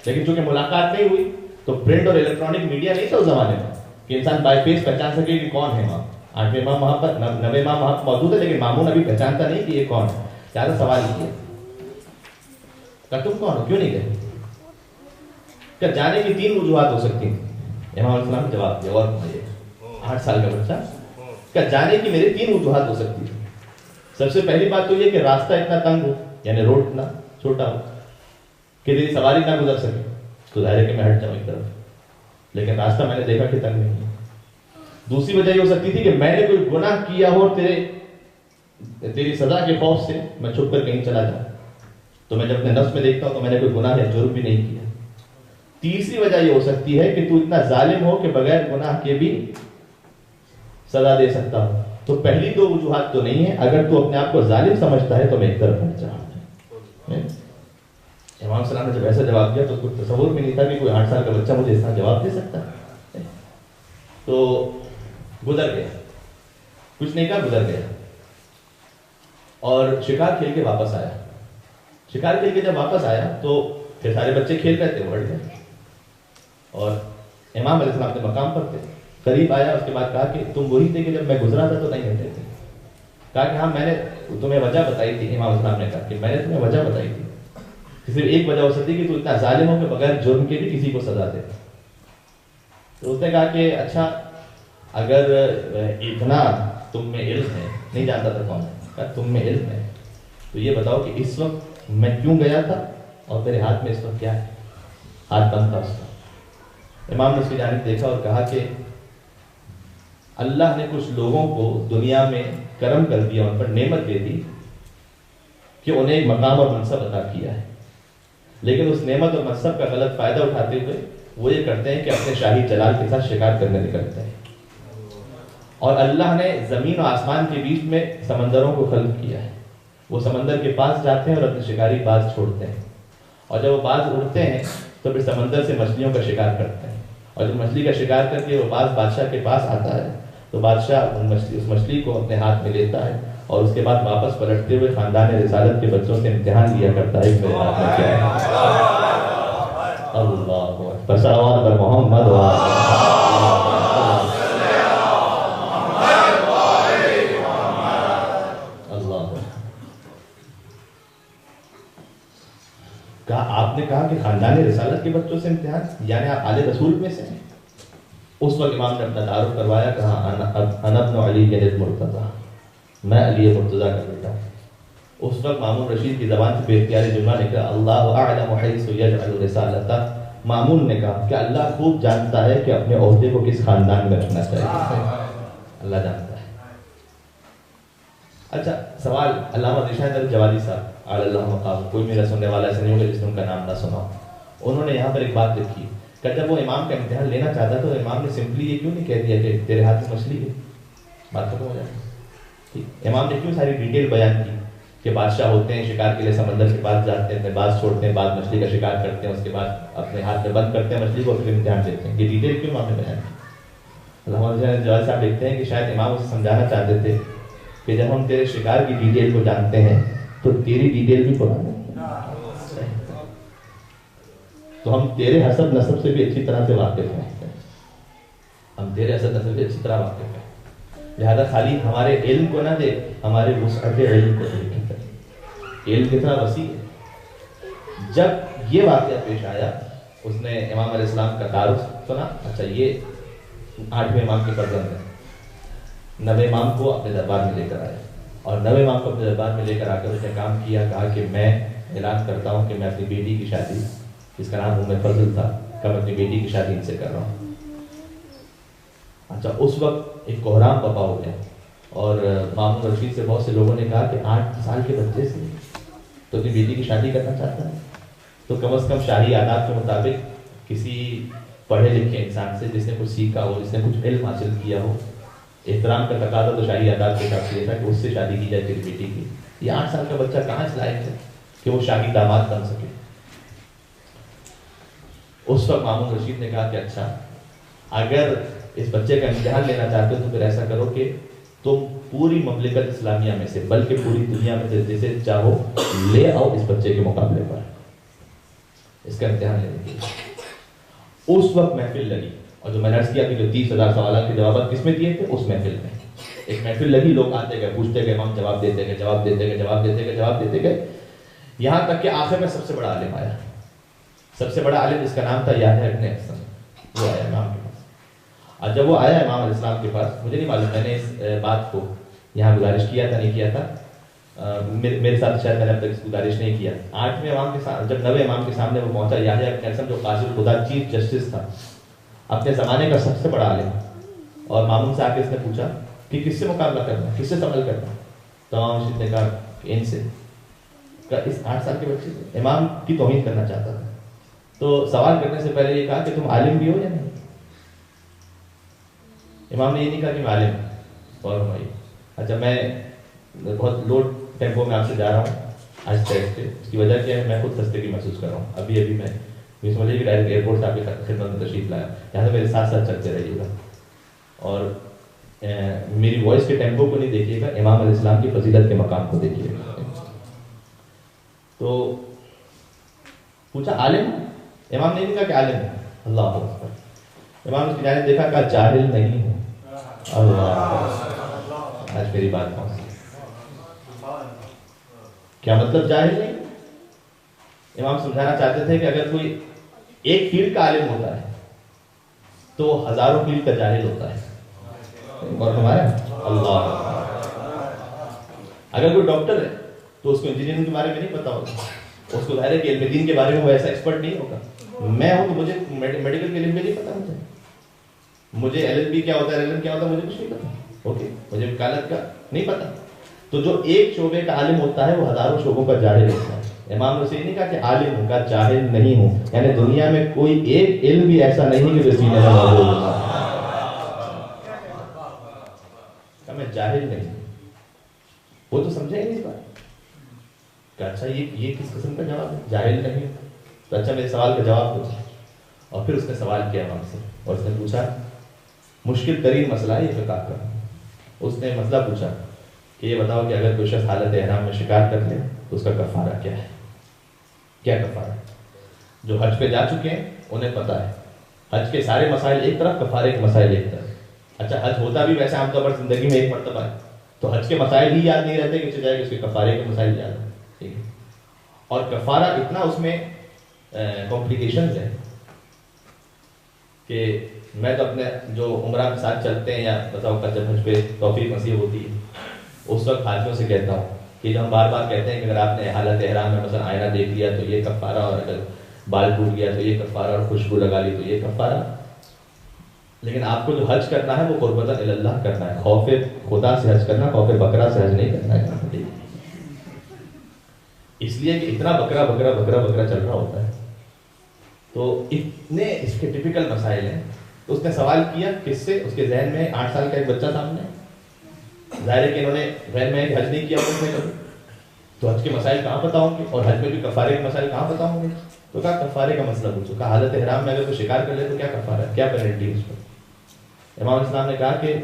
لیکن چونکہ ملاقات نہیں ہوئی تو پرنٹ اور الیکٹرانک میڈیا نہیں تھا اس زمانے میں کہ انسان بائی فیس پہچان سکے کہ کون ہے امام. 8ویں امام وہاں پر، 9ویں امام وہاں پر موجود ہے، لیکن مامون ابھی پہچانتا نہیں کہ یہ کون ہے. زیادہ سوال کیا کہ تم کون ہو، کیوں نہیں گئے؟ کہ جانے کی 3 وجوہات ہو سکتی ہیں. امام علیہ السلام نے جواب دیا، اور 8 سال کا بچہ، کہ جانے کی میرے 3 وجوہات ہو سکتی ہیں. سب سے پہلی بات تو یہ کہ راستہ اتنا تنگ ہو، یعنی روڈ اتنا چھوٹا ہو کہ تیری سواری نہ گزر سکے، تو ظاہر ہے کہ میں ہٹ جاؤں ایک طرف، لیکن راستہ میں نے دیکھا کہ تنگ نہیں ہے. دوسری وجہ یہ ہو سکتی تھی کہ میں نے کوئی گناہ کیا ہو، تیری سزا کے خوف سے میں چھپ کر کہیں چلا جاؤں، تو میں جب اپنے نفس میں دیکھتا ہوں تو میں نے کوئی گناہ یا جرم بھی نہیں کیا. تیسری وجہ یہ ہو سکتی ہے کہ تو اتنا ظالم ہو کہ بغیر گناہ کے بھی سزا دے سکتا ہو. تو پہلی 2 وجوہات تو نہیں ہے. اگر تو اپنے آپ کو ظالم سمجھتا ہے تو میں ایک طرف ہٹ جاؤں. امام سلام نے جب ایسا جواب دیا تو کچھ تصور میں نہیں تھا کہ کوئی 8 سال کا بچہ مجھے اس طرح جواب دے سکتا ہے. تو گزر گیا، کچھ نہیں کہا، گزر گیا اور شکار کھیل کے واپس آیا. شکار کھیل کے جب واپس آیا تو پھر سارے بچے کھیل رہے تھے، وہ ہٹ گئے اور امام علیہ السلام اپنے مقام پر تھے. قریب آیا، اس کے بعد کہا کہ تم وہی تھے کہ جب میں گزرا تھا تو نہیں ہٹے تھے. کہا کہ ہاں، میں نے تمہیں وجہ بتائی تھی. امام السلام نے کہا کہ میں نے تمہیں وجہ بتائی تھی، صرف ایک وجہ ہو سکتی کہ تو اتنا ظالم ہو کہ بغیر جرم کے بھی کسی کو سزا دے. تو اس نے کہا کہ اچھا، اگر اتنا تم میں علم ہے، نہیں جانتا تھا کون ہے، کہا تم میں علم ہے تو یہ بتاؤ کہ اس وقت میں کیوں گیا تھا اور تیرے ہاتھ میں اس وقت کیا ہے؟ ہاتھ بند تھا اس کا. امام نے اس کی جانب دیکھا اور کہا کہ اللہ نے کچھ لوگوں کو دنیا میں کرم کر دیا، ان پر نعمت دے دی کہ انہیں ایک مقام اور منصب عطا کیا ہے، لیکن اس نعمت اور منصب کا غلط فائدہ اٹھاتے ہوئے وہ یہ کرتے ہیں کہ اپنے شاہی جلال کے ساتھ شکار کرنے نکلتے ہیں. اور اللہ نے زمین و آسمان کے بیچ میں سمندروں کو خلق کیا ہے، وہ سمندر کے پاس جاتے ہیں اور اپنے شکاری باز چھوڑتے ہیں، اور جب وہ باز اڑتے ہیں تو پھر سمندر سے مچھلیوں کا شکار کرتے ہیں، اور جب مچھلی کا شکار کر کے وہ باز بادشاہ کے پاس آتا ہے تو بادشاہ اس مچھلی کو اپنے ہاتھ میں لیتا ہے اور اس کے بعد واپس پلٹتے ہوئے خاندان رسالت کے بچوں سے امتحان لیا کرتا ہے میرے ہاتھ میں کیا ہے. اللہ اکبر، صلوات بر محمد و آپ نے کہا کہ خاندان رسالت کے بچوں سے امتحان، یعنی آپ آل رسول میں سے ہیں. اس وقت امام نے اپنا تعارف کروایا، کہا انا ابن علی المرتضیٰ، میں علی مرتضیٰ کا بیٹا ہوں. اس وقت مامون رشید کی زبان سے بے اختیاری جملہ نکلا، اللہ اعلم حیث یجعل رسالتہ. مامون نے کہا کہ اللہ خوب جانتا ہے کہ اپنے عہدے کو کس خاندان میں رکھنا چاہیے، اللہ جانتا ہے. اچھا سوال، علامہ ذیشان الجوادی صاحب علی اللہ مقام، کوئی میرا سننے والا ایسا نہیں ہوگا جس نے ان کا نام نہ سنا. انہوں نے یہاں پر ایک بات لکھی کہ جب وہ امام کا امتحان لینا چاہتا تو امام نے سمپلی یہ کیوں نہیں کہہ دیا کہ تیرے ہاتھ میں مچھلی ہے، بات ختم ہو جائے. امام نے کیوں ساری ڈیٹیل بیان کی کہ بادشاہ ہوتے ہیں، شکار کے لیے سمندر کے پاس جاتے ہیں، اپنے باز چھوڑتے ہیں، بعد مچھلی کا شکار کرتے ہیں، اس کے بعد اپنے ہاتھ میں بند کرتے ہیں مچھلی کو، پھر امتحان دیتے ہیں. یہ ڈیٹیل کیوں امام نے بیان کی؟ علامہ جواد صاحب لکھتے ہیں کہ شاید امام اسے سمجھانا چاہتے تھے کہ جب ہم تیرے شکار کی ڈیٹیل کو جانتے ہیں تو تیری ڈیٹیل بھی قرآن ہے، تو ہم تیرے حسب نسب سے بھی اچھی طرح سے واقف ہیں، ہم تیرے حسب نسب سے اچھی طرح واقف ہیں. لہذا خالی ہمارے علم کو نہ دے، ہمارے وسعت علم کو دیکھ. علم کتنا وسیع ہے. جب یہ واقعہ پیش آیا، اس نے امام علیہ السلام کا تعارف سنا. اچھا یہ 8ویں امام کے فرزند ہیں. 9ویں امام کو اپنے دربار میں لے کر آئے، اور 9ویں امام کو اپنے دربار میں لے کر آ کر اس نے کام کیا، کہا کہ میں اعلان کرتا ہوں کہ میں اپنی بیٹی کی شادی، جس کا نام ام فضل تھا، کہ میں اپنی بیٹی کی شادی ان سے کر رہا ہوں. اچھا اس وقت ایک کوہرام پپا ہو گیا، اور مامون رشید سے بہت سے لوگوں نے کہا کہ 8 سال کے بچے سے تو اپنی بیٹی کی شادی کرنا چاہتا ہے، تو کم از کم شاہی آداب کے مطابق کسی پڑھے لکھے انسان سے، جس نے کچھ سیکھا ہو، جس نے کچھ علم حاصل کیا ہو. احترام کا تقاضا تو شاہی آداب کے حساب سے یہ تھا کہ اس سے شادی کی جائے تیری بیٹی کی. یہ 8 سال کا بچہ کہاں اس لائق ہے کہ وہ شاہی داماد بن سکے؟ اس وقت مامون رشید نے کہا کہ اچھا اگر اس بچے کا امتحان لینا چاہتے ہو تو پھر ایسا کرو کہ تم پوری مملکت اسلامیہ میں سے، بلکہ پوری دنیا میں سے جسے چاہو لے آؤ اس بچے کے مقابلے پر، اس کا امتحان لینے کے لیے. اس وقت محفل لگی، اور جو میں نے عرض کیا کہ جو 30,000 سوالات کے جوابات کس میں دیے تھے، اس محفل میں ایک محفل لگی. لوگ آتے گئے، پوچھتے گئے، امام جواب دیتے گئے، جواب دیتے گئے، جواب دیتے گئے، جواب دیتے گئے، یہاں تک کہ آخر میں سب سے بڑا عالم آیا. سب سے بڑا عالم جس کا نام تھا یحییٰ ابن احسن، وہ آیا امام کے پاس. اور جب وہ آیا امام علیہ السلام کے پاس، مجھے نہیں معلوم میں نے اس بات کو یہاں گزارش کیا تھا نہیں کیا تھا، میرے ساتھ شاید میں نے اب تک اس گزارش نہیں کیا. 8ویں امام کے ساتھ جب 9ویں امام کے سامنے وہ پہنچا، یحییٰ ابن احسن جو قاضی خدا چیف جسٹس تھا، اپنے زمانے کا سب سے بڑا عالم، اور مامون سے آ کے اس نے پوچھا کہ کس سے مقابلہ کرنا، کس سے سمجھ کرنا؟ تو امام رشید نے کہا کہ ان سے. اس 8 سال کے بچے سے امام کی توہین کرنا چاہتا تھا. تو سوال کرنے سے پہلے یہ کہا کہ تم عالم بھی ہو یا نہیں؟ امام نے یہ نہیں کہا کہ میں عالم ہوں. اور بھائی اچھا میں بہت لو ٹیمپو میں آپ سے جا رہا ہوں آہستہ آہستہ، اس کی وجہ کیا ہے؟ میں خود خستگی محسوس کر رہا ہوں. ابھی میں سمجھیے کہ ڈائریکٹ ایئرپورٹ سے آپ کی خدمت میں تشریف لایا، یہاں سے میرے ساتھ ساتھ چلتے رہیے گا، اور میری وائس کے ٹیمپو کو نہیں دیکھیے گا، امام علیہ السلام کی فضیلت کے مقام کو دیکھیے گا. تو پوچھا عالم؟ امام نے نہیں کہا کہ عالم ہے. اللہ اکبر. امام اس کی جانب دیکھا، کہا جاہل نہیں ہوں. اللہ، آج میری بات پہنچی. کیا مطلب جاہل نہیں؟ امام سمجھانا چاہتے تھے کہ اگر کوئی ایک فیلڈ کا عالم ہوتا ہے تو ہزاروں فیلڈ کا جاہل ہوتا ہے. اور ہمارا اللہ، اگر کوئی ڈاکٹر ہے تو اس کو انجینئرنگ کے بارے میں نہیں پتا ہوگا، اس کو ظاہر ہے کہ علم دین کے بارے میں وہ ایسا ایکسپرٹ نہیں ہوگا. میں ہوں تو مجھے میڈیکل کے علم میں نہیں پتا ہوتا ہے، مجھے LLB کیا ہوتا ہے، LLM کیا ہوتا ہے، مجھے کچھ نہیں پتا. اوکے، مجھے وکالت کا نہیں پتا. تو جو ایک شعبے کا عالم ہوتا ہے وہ ہزاروں شعبوں کا جاہل ہوتا ہے. امام نے نہیں کہا کہ عالم ہوں، کا جاہل نہیں ہوں، یعنی دنیا میں کوئی ایک علم بھی ایسا نہیں کہ جو سینے میں موجود ہوتا ہے. میں جاہل نہیں ہوں. وہ تو سمجھے نہیں اس بات کہ اچھا یہ کس قسم کا جواب ہے، جاہل نہیں ہوں. تو اچھا میرے سوال کا جواب دو. اور پھر اس نے سوال کیا امام سے، اور اس نے پوچھا مشکل ترین مسئلہ ہے یہ فقہ کا. اس نے مسئلہ پوچھا کہ یہ بتاؤ کہ اگر کوئی شخص حالت احرام میں شکار کر لے تو اس کا کفارہ کیا ہے؟ کیا کفارہ؟ جو حج پہ جا چکے ہیں انہیں پتا ہے حج کے سارے مسائل ایک طرف، کفارے کے مسائل ایک طرف. اچھا حج ہوتا بھی ویسے عام طور پر زندگی میں ایک مرتبہ ہے، تو حج کے مسائل ہی یاد نہیں رہتے کہ چل جائے کہ اس کے کفارے کے مسائل یاد ہیں. ٹھیک ہے. اور کفارہ اتنا اس میں کمپلیکیشنز ہیں کہ میں تو اپنے جو عمرہ کے ساتھ چلتے ہیں یا بتاؤ کا جب مجھ پہ توفیق نصیب ہوتی ہے اس وقت حاجیوں سے کہتا ہوں کہ جو ہم بار بار کہتے ہیں کہ اگر آپ نے حالت احرام میں مثلا آئینہ دیکھ لیا تو یہ کفارہ، اور اگر بال ٹوٹ گیا تو یہ کفارہ، اور خوشبو لگا لی تو یہ کفارہ. لیکن آپ کو جو حج کرنا ہے وہ قربتاً الی اللہ کرنا ہے، خوف خدا سے حج کرنا، خوف بکرا سے حج نہیں کرنا ہے. اس لیے کہ اتنا بکرا چل رہا ہوتا ہے تو اتنے اس کے ٹپیکل مسائل ہیں. تو اس نے سوال کیا کس سے؟ اس کے ذہن میں 8 سال کا ایک بچہ سامنے ہے. ظاہر ہے کہ انہوں نے غیر میں حج نہیں کیا اس نے کبھی، تو حج کے مسائل کہاں پتہ ہوں گے، اور حج میں بھی کفارے کے مسائل کہاں پتہ ہوں گے. تو کہا کفارے کا مسئلہ پوچھو. کہا حالت احرام میں اگر کوئی شکار کر لے تو کیا کفارہ ہے، کیا پینلٹی ہے اس پر؟ امام اسلام نے کہا کہ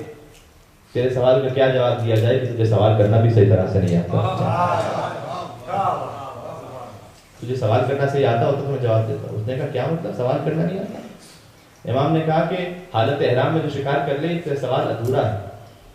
تیرے سوال کا کیا جواب دیا جائے کہ تجھے سوال کرنا بھی صحیح طرح سے نہیں آتا. تجھے سوال کرنا صحیح آتا ہو تو میں جواب دیتا. اس نے کہا کیا مطلب سوال کرنا نہیں آتا؟ امام نے کہا کہ حالت احرام میں جو شکار کر لے تیرا سوال ادھورا ہے،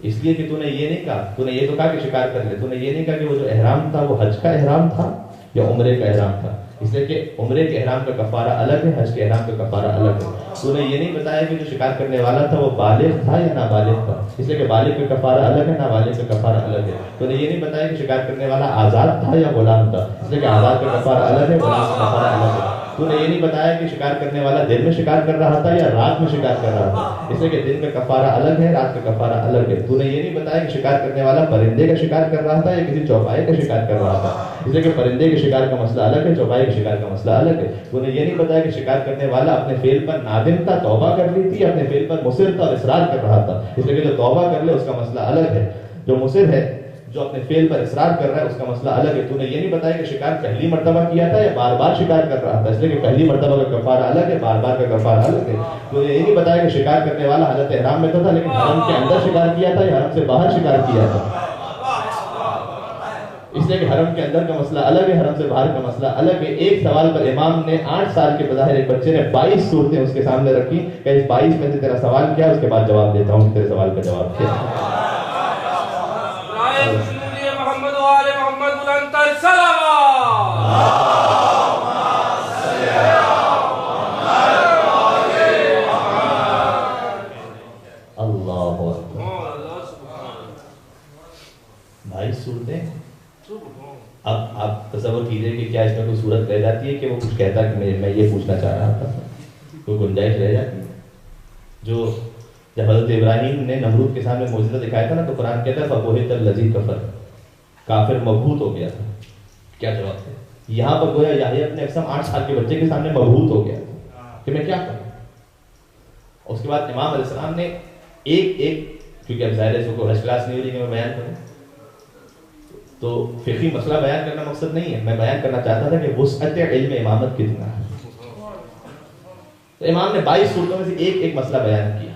اس لیے کہ تو نے یہ نہیں کہا، تو نے یہ تو کہا کہ شکار کر لے، تو نے یہ نہیں کہا کہ وہ جو احرام تھا وہ حج کا احرام تھا یا عمرے کا احرام تھا. اس لیے کہ عمرے کے احرام کا کفارہ الگ ہے، حج کے احرام کا کفارہ الگ ہے. تو نے یہ نہیں بتایا کہ جو شکار کرنے والا تھا وہ بالغ تھا یا نابالغ تھا، اس لیے کہ بالغ کا کفارہ الگ ہے، نابالغ کا کفارہ الگ ہے. تو نے یہ نہیں بتایا کہ شکار کرنے والا آزاد تھا یا غلام تھا، اس لیے کہ آزاد کا کفارہ الگ ہے، غلام کا کفارہ الگ ہے. تو نے یہ نہیں بتایا کہ شکار کرنے والا دن میں شکار کر رہا تھا یا رات میں شکار کر رہا تھا، اس لیے کہ دن کا کفارہ الگ ہے، رات کا کفارہ الگ ہے. تو نے یہ نہیں بتایا کہ شکار کرنے والا پرندے کا شکار کر رہا تھا یا کسی چوپائے کا شکار کر رہا تھا، اس لیے کہ پرندے کے شکار کا مسئلہ الگ ہے، چوپائے کے شکار کا مسئلہ الگ ہے. تو نے یہ نہیں بتایا کہ شکار کرنے والا اپنے فعل پر نادم تھا، توبہ کر لی تھی، اپنے فعل پر مصر تھا اور اصرار کر رہا تھا، اس لیے کہ جو توبہ کر لے اس کا مسئلہ الگ ہے، جو مصر ہے جو اپنے فعل پر اصرار کر رہا ہے اس کا مسئلہ الگ ہے. تو نے یہ نہیں بتایا کہ شکار پہلی مرتبہ کیا تھا یا بار بار شکار کر رہا تھا، اس لیے کہ پہلی مرتبہ کا کفارہ الگ ہے، بار بار کا کفارہ الگ ہے. تو نے یہ نہیں بتایا کہ شکار کرنے والا حالت احرام میں تھا لیکن حرم کے اندر شکار کیا تھا یا حرم سے باہر شکار کیا تھا، اس لیے کہ حرم کے اندر کا مسئلہ الگ ہے، حرم سے باہر کا مسئلہ الگ ہے. ایک سوال پر امام نے 8 سال کے بظاہر ایک بچے نے 22 صورتیں اس کے سامنے رکھی کہ اس 22 میں سے تیرا سوال کیا، اس کے بعد جواب دیتا ہوں تیرے سوال کا جواب کیا. اب آپ تصور کیجئے کہ کیا اس میں کوئی صورت رہ جاتی ہے کہ وہ کچھ کہتا کہ میں یہ پوچھنا چاہ رہا تھا، کوئی گنجائش رہ جاتی ہے؟ جو جب حضرت ابراہیم نے نمرود کے سامنے معجزہ دکھایا تھا نا تو قرآن کہتا ہے فَبُہِتَ الَّذِي كَفَرَ، کافر مبہوت ہو گیا تھا. کیا جواب ہے؟ یہاں پر گویا یحییٰ ابن اقسم 8 سال کے بچے کے سامنے مبہوت ہو گیا تھا کہ میں کیا کروں. اس کے بعد امام علیہ السلام نے ایک کیونکہ اب ظاہر ہے اس کو حج کلاس نہیں ہو رہی کہ میں بیان کروں، تو فقہی مسئلہ بیان کرنا مقصد نہیں ہے، میں بیان کرنا چاہتا تھا کہ وسعت علم امامت کتنا ہے. تو امام نے 22 صورتوں میں سے ایک مسئلہ بیان کیا،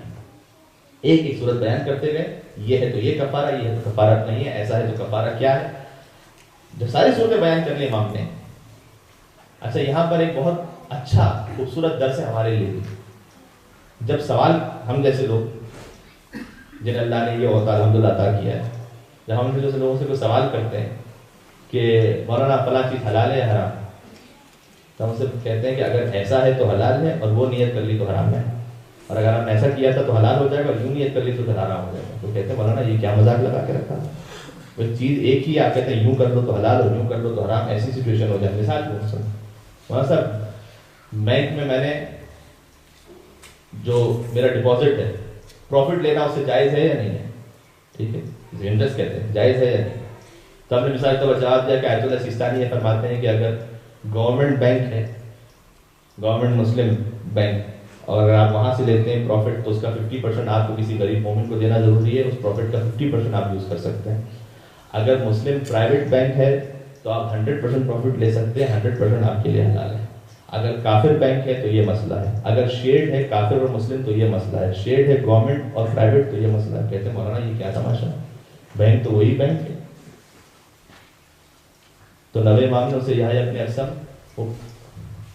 ایک صورت بیان کرتے گئے، یہ ہے تو یہ کفارہ، یہ ہے تو کفارہ نہیں ہے، ایسا ہے تو کفارہ کیا ہے. جب ساری صورتیں بیان کر لی امام نے، اچھا یہاں پر ایک بہت اچھا خوبصورت درس ہے ہمارے لیے. جب سوال ہم جیسے لوگ جنہیں اللہ نے یہ ہوتا الحمدللہ عطا کیا ہے، جب ہم جیسے لوگوں سے کوئی سوال کرتے ہیں کہ مولانا فلاں چیز حلال ہے یا حرام، تو ہم سے کہتے ہیں کہ اگر ایسا ہے تو حلال ہے اور وہ نیت کر لی تو حرام ہے، اور اگر ہم ایسا کیا تھا تو حلال ہو جائے گا اور یوں نیت کر لی تو حرام ہو جائے گا. تو کہتے ہیں مولانا یہ کیا مذاق لگا کے رکھا، وہ چیز ایک ہی آپ کہتے ہیں یوں کر لو تو حلال اور یوں کر لو تو حرام، ایسی سچویشن ہو جائے. مثال پوچھ سکتے مولانا صاحب بینک میں نے جو میرا ڈپازٹ ہے پروفٹ لینا اس سے جائز ہے یا نہیں ہے؟ ٹھیک ہے، انٹرسٹ کہتے ہیں جائز ہے یا نہیں. تو ہم نے مثال کے طور پر جواب دیا کہ آیت اللہ سیستانی یہ فرماتے ہیں کہ اگر گورنمنٹ بینک ہے، گورنمنٹ مسلم بینک، اور اگر آپ وہاں سے لیتے ہیں پروفٹ تو اس کا 50% آپ کو کسی غریب مومن کو دینا ضروری ہے، اس پروفٹ کا 50% آپ یوز کر سکتے ہیں. اگر مسلم پرائیویٹ بینک ہے تو آپ 100% پروفٹ لے سکتے ہیں، 100% آپ کے لیے حلال ہے. اگر کافر بینک ہے تو یہ مسئلہ ہے، اگر شیڈ ہے کافر اور مسلم تو یہ مسئلہ ہے، شیڈ ہے گورنمنٹ اور پرائیویٹ تو یہ مسئلہ ہے. کہتے ہیں مولانا یہ کیا تماشا ہے، بینک تو وہی بینک ہے. تو نوے امام نے اسے یحییٰ ابن اقسم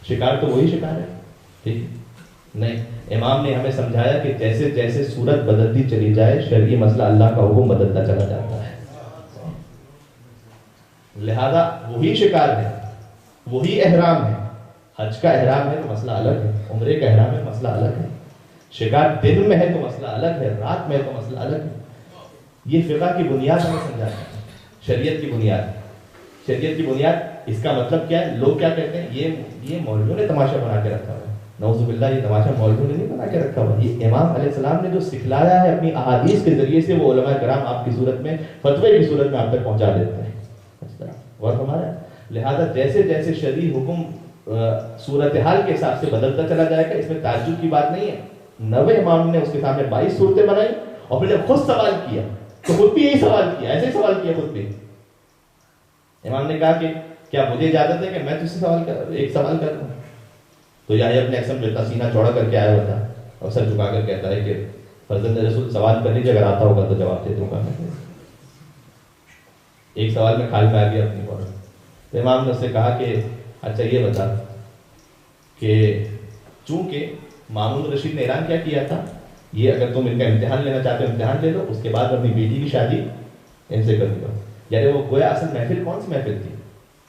شکار تو وہی شکار ہے، ٹھیک نہیں. امام نے ہمیں سمجھایا کہ جیسے جیسے صورت بدلتی چلی جائے شرعی مسئلہ اللہ کا حکم بدلتا چلا جاتا ہے. لہذا وہی شکار ہے، وہی احرام ہے. حج کا احرام ہے تو مسئلہ الگ ہے، عمرے کا احرام ہے مسئلہ الگ ہے. شکار دن میں ہے تو مسئلہ الگ ہے، رات میں ہے تو مسئلہ الگ ہے. یہ فقہ کی بنیاد ہمیں سمجھانا ہے، شریعت کی بنیاد. شریعت کی بنیاد اس کا مطلب کیا ہے؟ لوگ کیا کہتے ہیں یہ مولویوں نے تماشا بنا کے رکھا ہوا ہے. نعوذ باللہ، یہ تماشا مولویوں نے نہیں بنا کے رکھا ہوا. یہ امام علیہ السلام نے جو سکھلایا ہے اپنی احادیث کے ذریعے سے وہ علماء کرام آپ کی صورت میں فتوے کی صورت میں آپ تک پہنچا دیتے ہیں. اور ہمارا لہذا جیسے جیسے شرعی حکم صورتحال کے حساب سے بدلتا چلا جائے گا، اس میں تعجب کی بات نہیں ہے۔ 90 امام نے اس کے سامنے 22 صورتیں بنائی، اور پھر جب خود سوال کیا تو خود بھی یہی سوال کیا، ایسے ہی سوال کیا خود بھی۔ امام نے کہا کہ کیا مجھے اجازت ہے کہ میں تجھ سے ایک سوال کر رہا ہوں؟ تو یحییٰ ابن اکثم جو اتنا سینہ چوڑا کر کے آیا ہوتا اور سر جھکا کر کہتا ہے کہ فرزند رسول سوال کر لیجیے، اگر آتا ہوگا تو جواب دے دوں گا۔ ایک سوال میں کھال میں آ گیا اپنی فوراً۔ تو امام نے اس سے کہا کہ اچھا یہ بتا کہ چونکہ مامون الرشید نے اعلان کیا کیا تھا، یہ اگر تم ان کا امتحان لینا چاہتے ہو امتحان لے لو، اس کے بعد اپنی بیٹی کی شادی ان سے کر دو۔ یعنی وہ گویا اصل محفل کون سی محفل تھی؟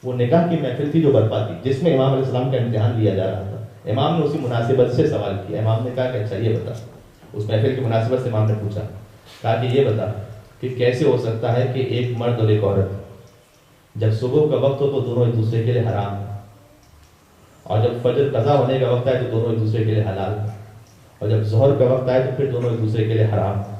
وہ نکاح کی محفل تھی جو برپا تھی، جس میں امام علیہ السلام کا امتحان لیا جا رہا تھا۔ امام نے اسی مناسبت سے سوال کیا۔ امام نے کہا کہ اچھا یہ بتا، اس محفل کی مناسبت سے امام نے پوچھا، کہا کہ یہ بتا کہ کیسے ہو سکتا ہے کہ ایک مرد اور ایک عورت جب صبح کا وقت ہو تو دونوں ایک دوسرے کے لیے حرام ہیں، اور جب فجر قضا ہونے کا وقت آئے تو دونوں ایک دوسرے کے لیے حلال ہیں، اور جب ظہر کا وقت آئے تو پھر دونوں ایک دوسرے کے لیے حرام ہیں،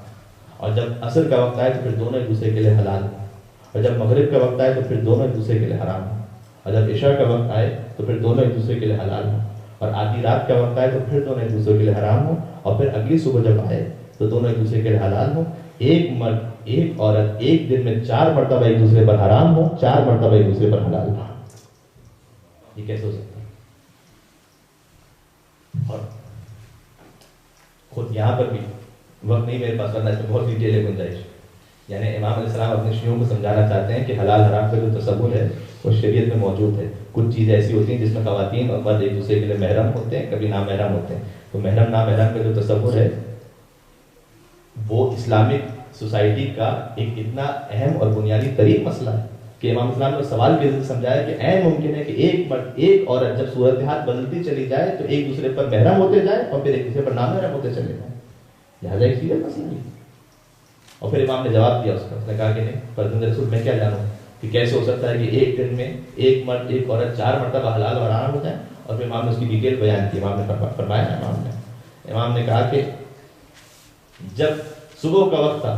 اور جب عصر کا وقت آئے تو پھر دونوں ایک دوسرے کے لیے حلال ہیں، اور جب مغرب کا وقت آئے تو پھر دونوں ایک دوسرے کے لیے حرام ہیں، اور جب عشاء کا وقت آئے تو پھر دونوں ایک دوسرے کے لیے حلال ہوں، اور آدھی رات کا وقت آئے تو پھر دونوں ایک دوسرے کے لیے حرام ہوں، اور پھر اگلی صبح جب آئے تو دونوں ایک دوسرے کے لیے حلال ہوں۔ ایک مرد ایک عورت ایک دن میں 4 مرتبہ ایک دوسرے پر حرام ہو، 4 مرتبہ ایک دوسرے پر حلال ہو۔ یہ کیسے ہو سکتا ہے؟ اور خود یہاں پر بھی وقت نہیں میرے پاس، ورنہ اس میں بہت ڈیٹیل ہے گنجائش۔ یعنی امام علیہ السلام اپنے شیعوں کو سمجھانا چاہتے ہیں کہ حلال حرام کا جو تصور ہے وہ شریعت میں موجود ہے۔ کچھ چیزیں ایسی ہوتی ہیں جس میں خواتین اور مرد ایک دوسرے کے لیے محرم ہوتے ہیں، کبھی نامحرم ہوتے ہیں۔ تو محرم نامحرم کا جو تصور ہے وہ اسلامک سوسائٹی کا ایک اتنا اہم اور بنیادی ترین مسئلہ ہے کہ امام اسلام نے سوال کے ذریعے سمجھایا کہ عین ممکن ہے کہ ایک مرد ایک عورت جب صورتحال بدلتی چلی جائے تو ایک دوسرے پر محرم ہوتے جائے اور پھر ایک دوسرے پر نامحرم ہوتے چلے جائیں۔ لہٰذا ایک سیریس مسئلہ نہیں۔ اور پھر امام نے جواب دیا، اس نے کہا کہ نہیں فرزند رسول میں کیا جانوں کہ کیسے ہو سکتا ہے کہ ایک دن میں ایک مرد ایک عورت 4 مرتبہ حلال اور حرام ہو جائیں۔ اور پھر امام نے اس کی ڈیٹیل بیان کی۔ امام نے فرمایا، امام نے کہا کہ جب صبح کا وقت تھا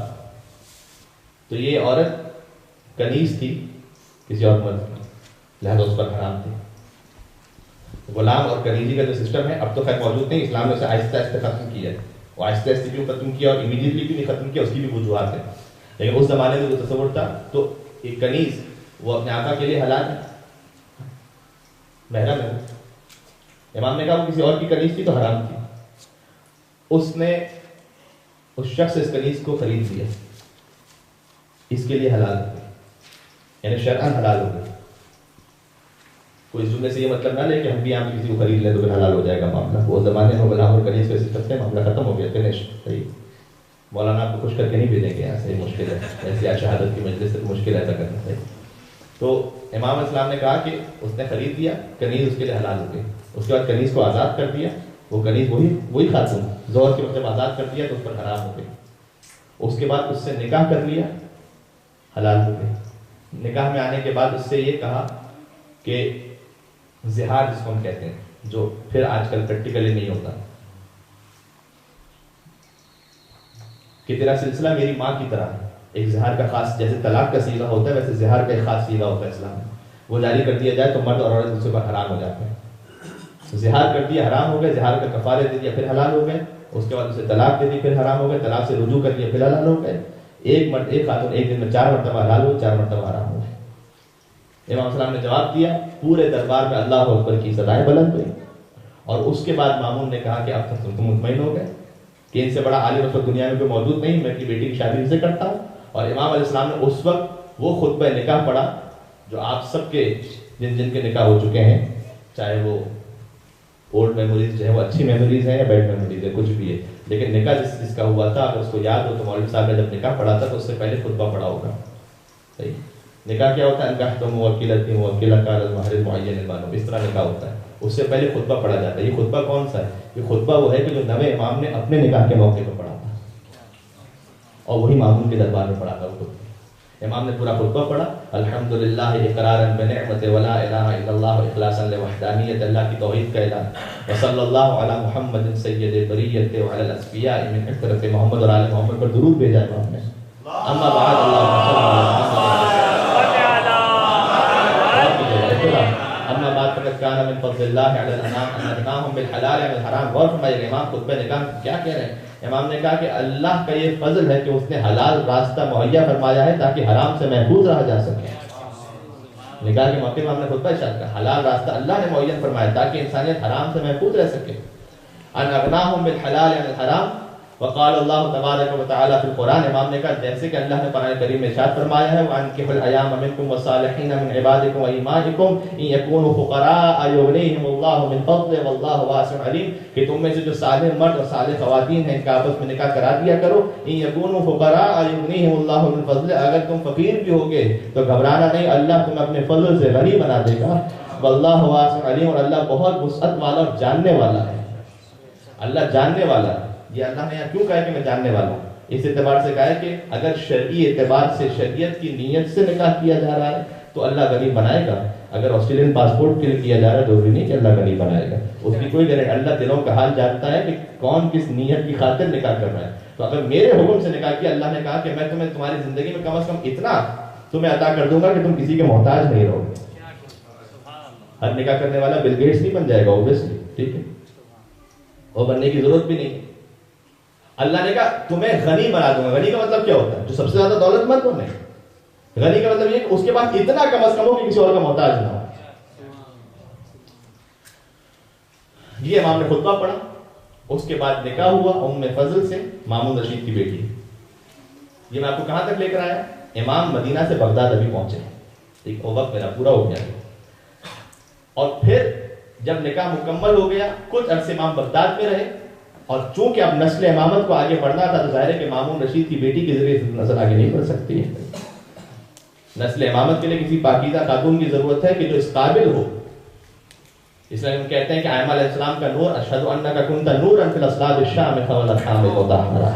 تو یہ عورت کنیز تھی کسی اور مرد کی، لہذا اس پر حرام تھی۔ غلام اور کنیزی کا جو سسٹم ہے اب تو خیر موجود نہیں، اسلام نے اسے آہستہ آہستہ ختم کیا ہے۔ وہ آہستہ آہستہ کیوں ختم کیا اور امیڈیٹلی کیوں نہیں ختم کیا، اس کی بھی وجوہات ہیں، لیکن اس زمانے میں جو تصور تھا تو ایک کنیز وہ اپنے آقا کے لیے حلال ہے، محرم ہے۔ امام نے کہا وہ کسی اور کی کنیز تھی تو حرام تھی۔ اس نے اس شخص اس کنیز کو خرید لیا، اس کے لیے حلال ہو گئی، یعنی شرعاً حلال ہو گئی۔ کوئی اس جملے سے یہ مطلب نہ لے کہ ہم بھی یہاں کسی کو خرید لیں تو پھر حلال ہو جائے گا معاملہ۔ وہ زمانے میں غلام اور کنیز کے سسٹم سے معاملہ ختم ہو گیا، فنش، صحیح۔ مولانا آپ کو خوش کر کے نہیں بھیجیں گے یہاں سے، مشکل ہے ایسی شہادت کی مجلس سے، مشکل ایسا کرنا صحیح۔ تو امام اسلام نے کہا کہ اس نے خرید لیا، کنیز اس کے لیے حلال ہو گئی۔ اس کے بعد کنیز کو آزاد کر دیا، وہ کنیز وہی خاتون ظہر کے وقت جب آزاد کر دیا تو اس پر حرام ہو گئی۔ اس کے بعد اس سے نکاح کر لیا، حلال ہو گئی۔ نکاح میں آنے کے بعد اس سے یہ کہا کہ زہار جس کو ہم کہتے ہیں، جو پھر آج کل پریکٹیکلی نہیں ہوتا، کہ تیرا سلسلہ میری ماں کی طرح ہے۔ ایک زہار کا خاص، جیسے طلاق کا صیغہ ہوتا ہے ویسے زہار کا ایک خاص صیغہ ہوتا ہے اسلام میں، وہ جاری کر دیا جائے تو مرد اور عورت دوسرے پر حرام ہو جاتے ہیں۔ زہار کر دیا حرام ہو گئے، زہار کا کفارہ دے دیا پھر حلال ہو گئے، اس کے بعد اسے طلاق دے دی پھر حرام ہو گئے، طلاق سے رجوع کر دیا پھر حلال ہو گئے۔ ایک مرد ایک خاتون ایک دن میں 4 مرتبہ حلال ہو، 4 مرتبہ حرام ہو گئے۔ امام السلام نے جواب دیا، پورے دربار میں اللہ اکبر کی صدائیں بلند ہوئی، اور اس کے بعد مامون نے کہا کہ اب تک تم مطمئن ہو گئے کہ ان سے بڑا عالم اس وقت دنیا میں کوئی موجود نہیں، میں اپنی بیٹی کی شادی سے کرتا ہوں۔ اور امام علیہ السلام نے اس وقت وہ خطبہ نکاح پڑھا جو آپ سب کے جن کے نکاح ہو چکے ہیں، چاہے وہ اولڈ میموریز جو ہے وہ اچھی میموریز ہیں یا بیڈ میموریز ہے، کچھ بھی ہے، لیکن نکاح جس کا ہوا تھا اگر اس کو یاد ہو تو مولوی صاحب نے جب نکاح پڑھا تھا تو اس سے پہلے خطبہ پڑھا ہوگا، صحیح۔ نکاح کیا ہوتا ہے؟ نکاح تو موکلتی موکلہ کا مہر معین المعلوم، اس طرح نکاح ہوتا ہے، اس سے پہلے خطبہ پڑھا جاتا ہے۔ یہ خطبہ کون سا ہے؟ یہ خطبہ وہ ہے کہ جو نوے امام نے اپنے نکاح کے موقع پہ پڑھا تھا اور وہی مامون کے دربار میں پڑھا تھا۔ وہ خطبہ امام نے پورا خطبہ پڑھا، الحمدللہ اقرارا بنعمت ولا الہ الا اللہ اخلاصا لوحدانیت، اللہ کی توحید کا اعلان، وصلی اللہ علی محمد سید بریت وعلی الانبیاء من عطرت محمد، اور آل محمد پر درود بھیجا امام نے۔ اما بعد، اما بعد فقد كان من فضل اللہ علی الانام ان اغناهم بالحلال عن الحرام. غور فرمائیے امام خطبہ نکاح کیا کہہ رہے ہیں. امام نے کہا کہ اللہ کا یہ فضل ہے کہ اس نے حلال راستہ مہیا فرمایا ہے تاکہ حرام سے محفوظ رہا جا سکے. نکاح کے موقع میں ہم نے خطبہ ارشاد کیا حلال راستہ اللہ نے معین فرمایا تاکہ انسانیت حرام سے محفوظ رہ سکے. ان اغناهم بالحلال عن الحرام. وقال اللہ تبارک و تعالی فی القرآن. امام نے کہا جیسے کہ اللہ نے قرآن کریم میں ارشاد فرمایا ہے وانکحوا الایام منکم والصالحین من عبادکم وایمانکم ان یکونوا فقراء یغنیہم اللہ من فضلہ واللہ واسع علیم. کہ تم میں سے جو صالح مرد اور صالح خواتین ہیں ان کا آپس میں نکاح کرا دیا کرو. ان یکونوا فقراء یغنیہم اللہ من فضلہ. اگر تم فقیر بھی ہوگے تو گھبرانا نہیں, اللہ تمہیں اپنے فضل سے غنی بنا دے گا. واللہ واسع علیم. اور اللہ بہت وسعت والا اور جاننے والا ہے. اللہ جاننے والا ہے. یہ اللہ نے یہاں کیوں کہا کہ میں جاننے والا ہوں؟ اس اعتبار سے کہا ہے کہ اگر شرعی اعتبار سے شریعت کی نیت سے نکاح کیا جا رہا ہے تو اللہ غنی بنائے گا. اگر آسٹریلین پاسپورٹ کے لیے کیا جا رہا ہے ضروری نہیں کہ اللہ غنی بنائے گا. اس کی کوئی گارنٹی. اللہ دلوں کا حال جانتا ہے کہ کون کس نیت کی خاطر نکاح کر رہا ہے. تو اگر میرے حکم سے نکاح کیا, اللہ نے کہا کہ میں تمہیں تمہاری زندگی میں کم از کم اتنا تمہیں عطا کر دوں گا کہ تم کسی کے محتاج نہیں رہو. ہر نکاح کرنے والا بل گیٹس نہیں بن جائے گا اوبویسلی, ٹھیک ہے, اور بننے کی ضرورت بھی نہیں. اللہ نے کہا تمہیں غنی بنا دوں گا. غنی کا مطلب کیا ہوتا ہے؟ جو سب سے زیادہ دولت مند ہونے. غنی کا مطلب یہ کہ اس کے پاس اتنا کم از کم ہو کہ کسی اور کا محتاج نہ ہو. یہ امام نے خطبہ پڑھا. اس کے بعد نکاح ہوا ام فضل سے, مامون رشید کی بیٹی. یہ میں آپ کو کہاں تک لے کر آیا؟ امام مدینہ سے بغداد ابھی پہنچے, ٹھیک, وہ وقت میرا پورا ہو گیا. اور پھر جب نکاح مکمل ہو گیا کچھ عرصے امام بغداد میں رہے. اور چونکہ اب نسل امامت کو آگے بڑھنا تھا تو ظاہر ہے کہ مامون رشید کی بیٹی کے ذریعے نسل آگے نہیں بڑھ سکتی ہے. نسل امامت کے لیے کسی پاکیزہ خاتون کی ضرورت ہے کہ جو اس قابل ہو. اس لیے ہم کہتے ہیں کہ آئمہ علیہ السلام کا نور اشہد انک کنت نورا فی الاصلاب الشامخہ والارحام المطہرہ.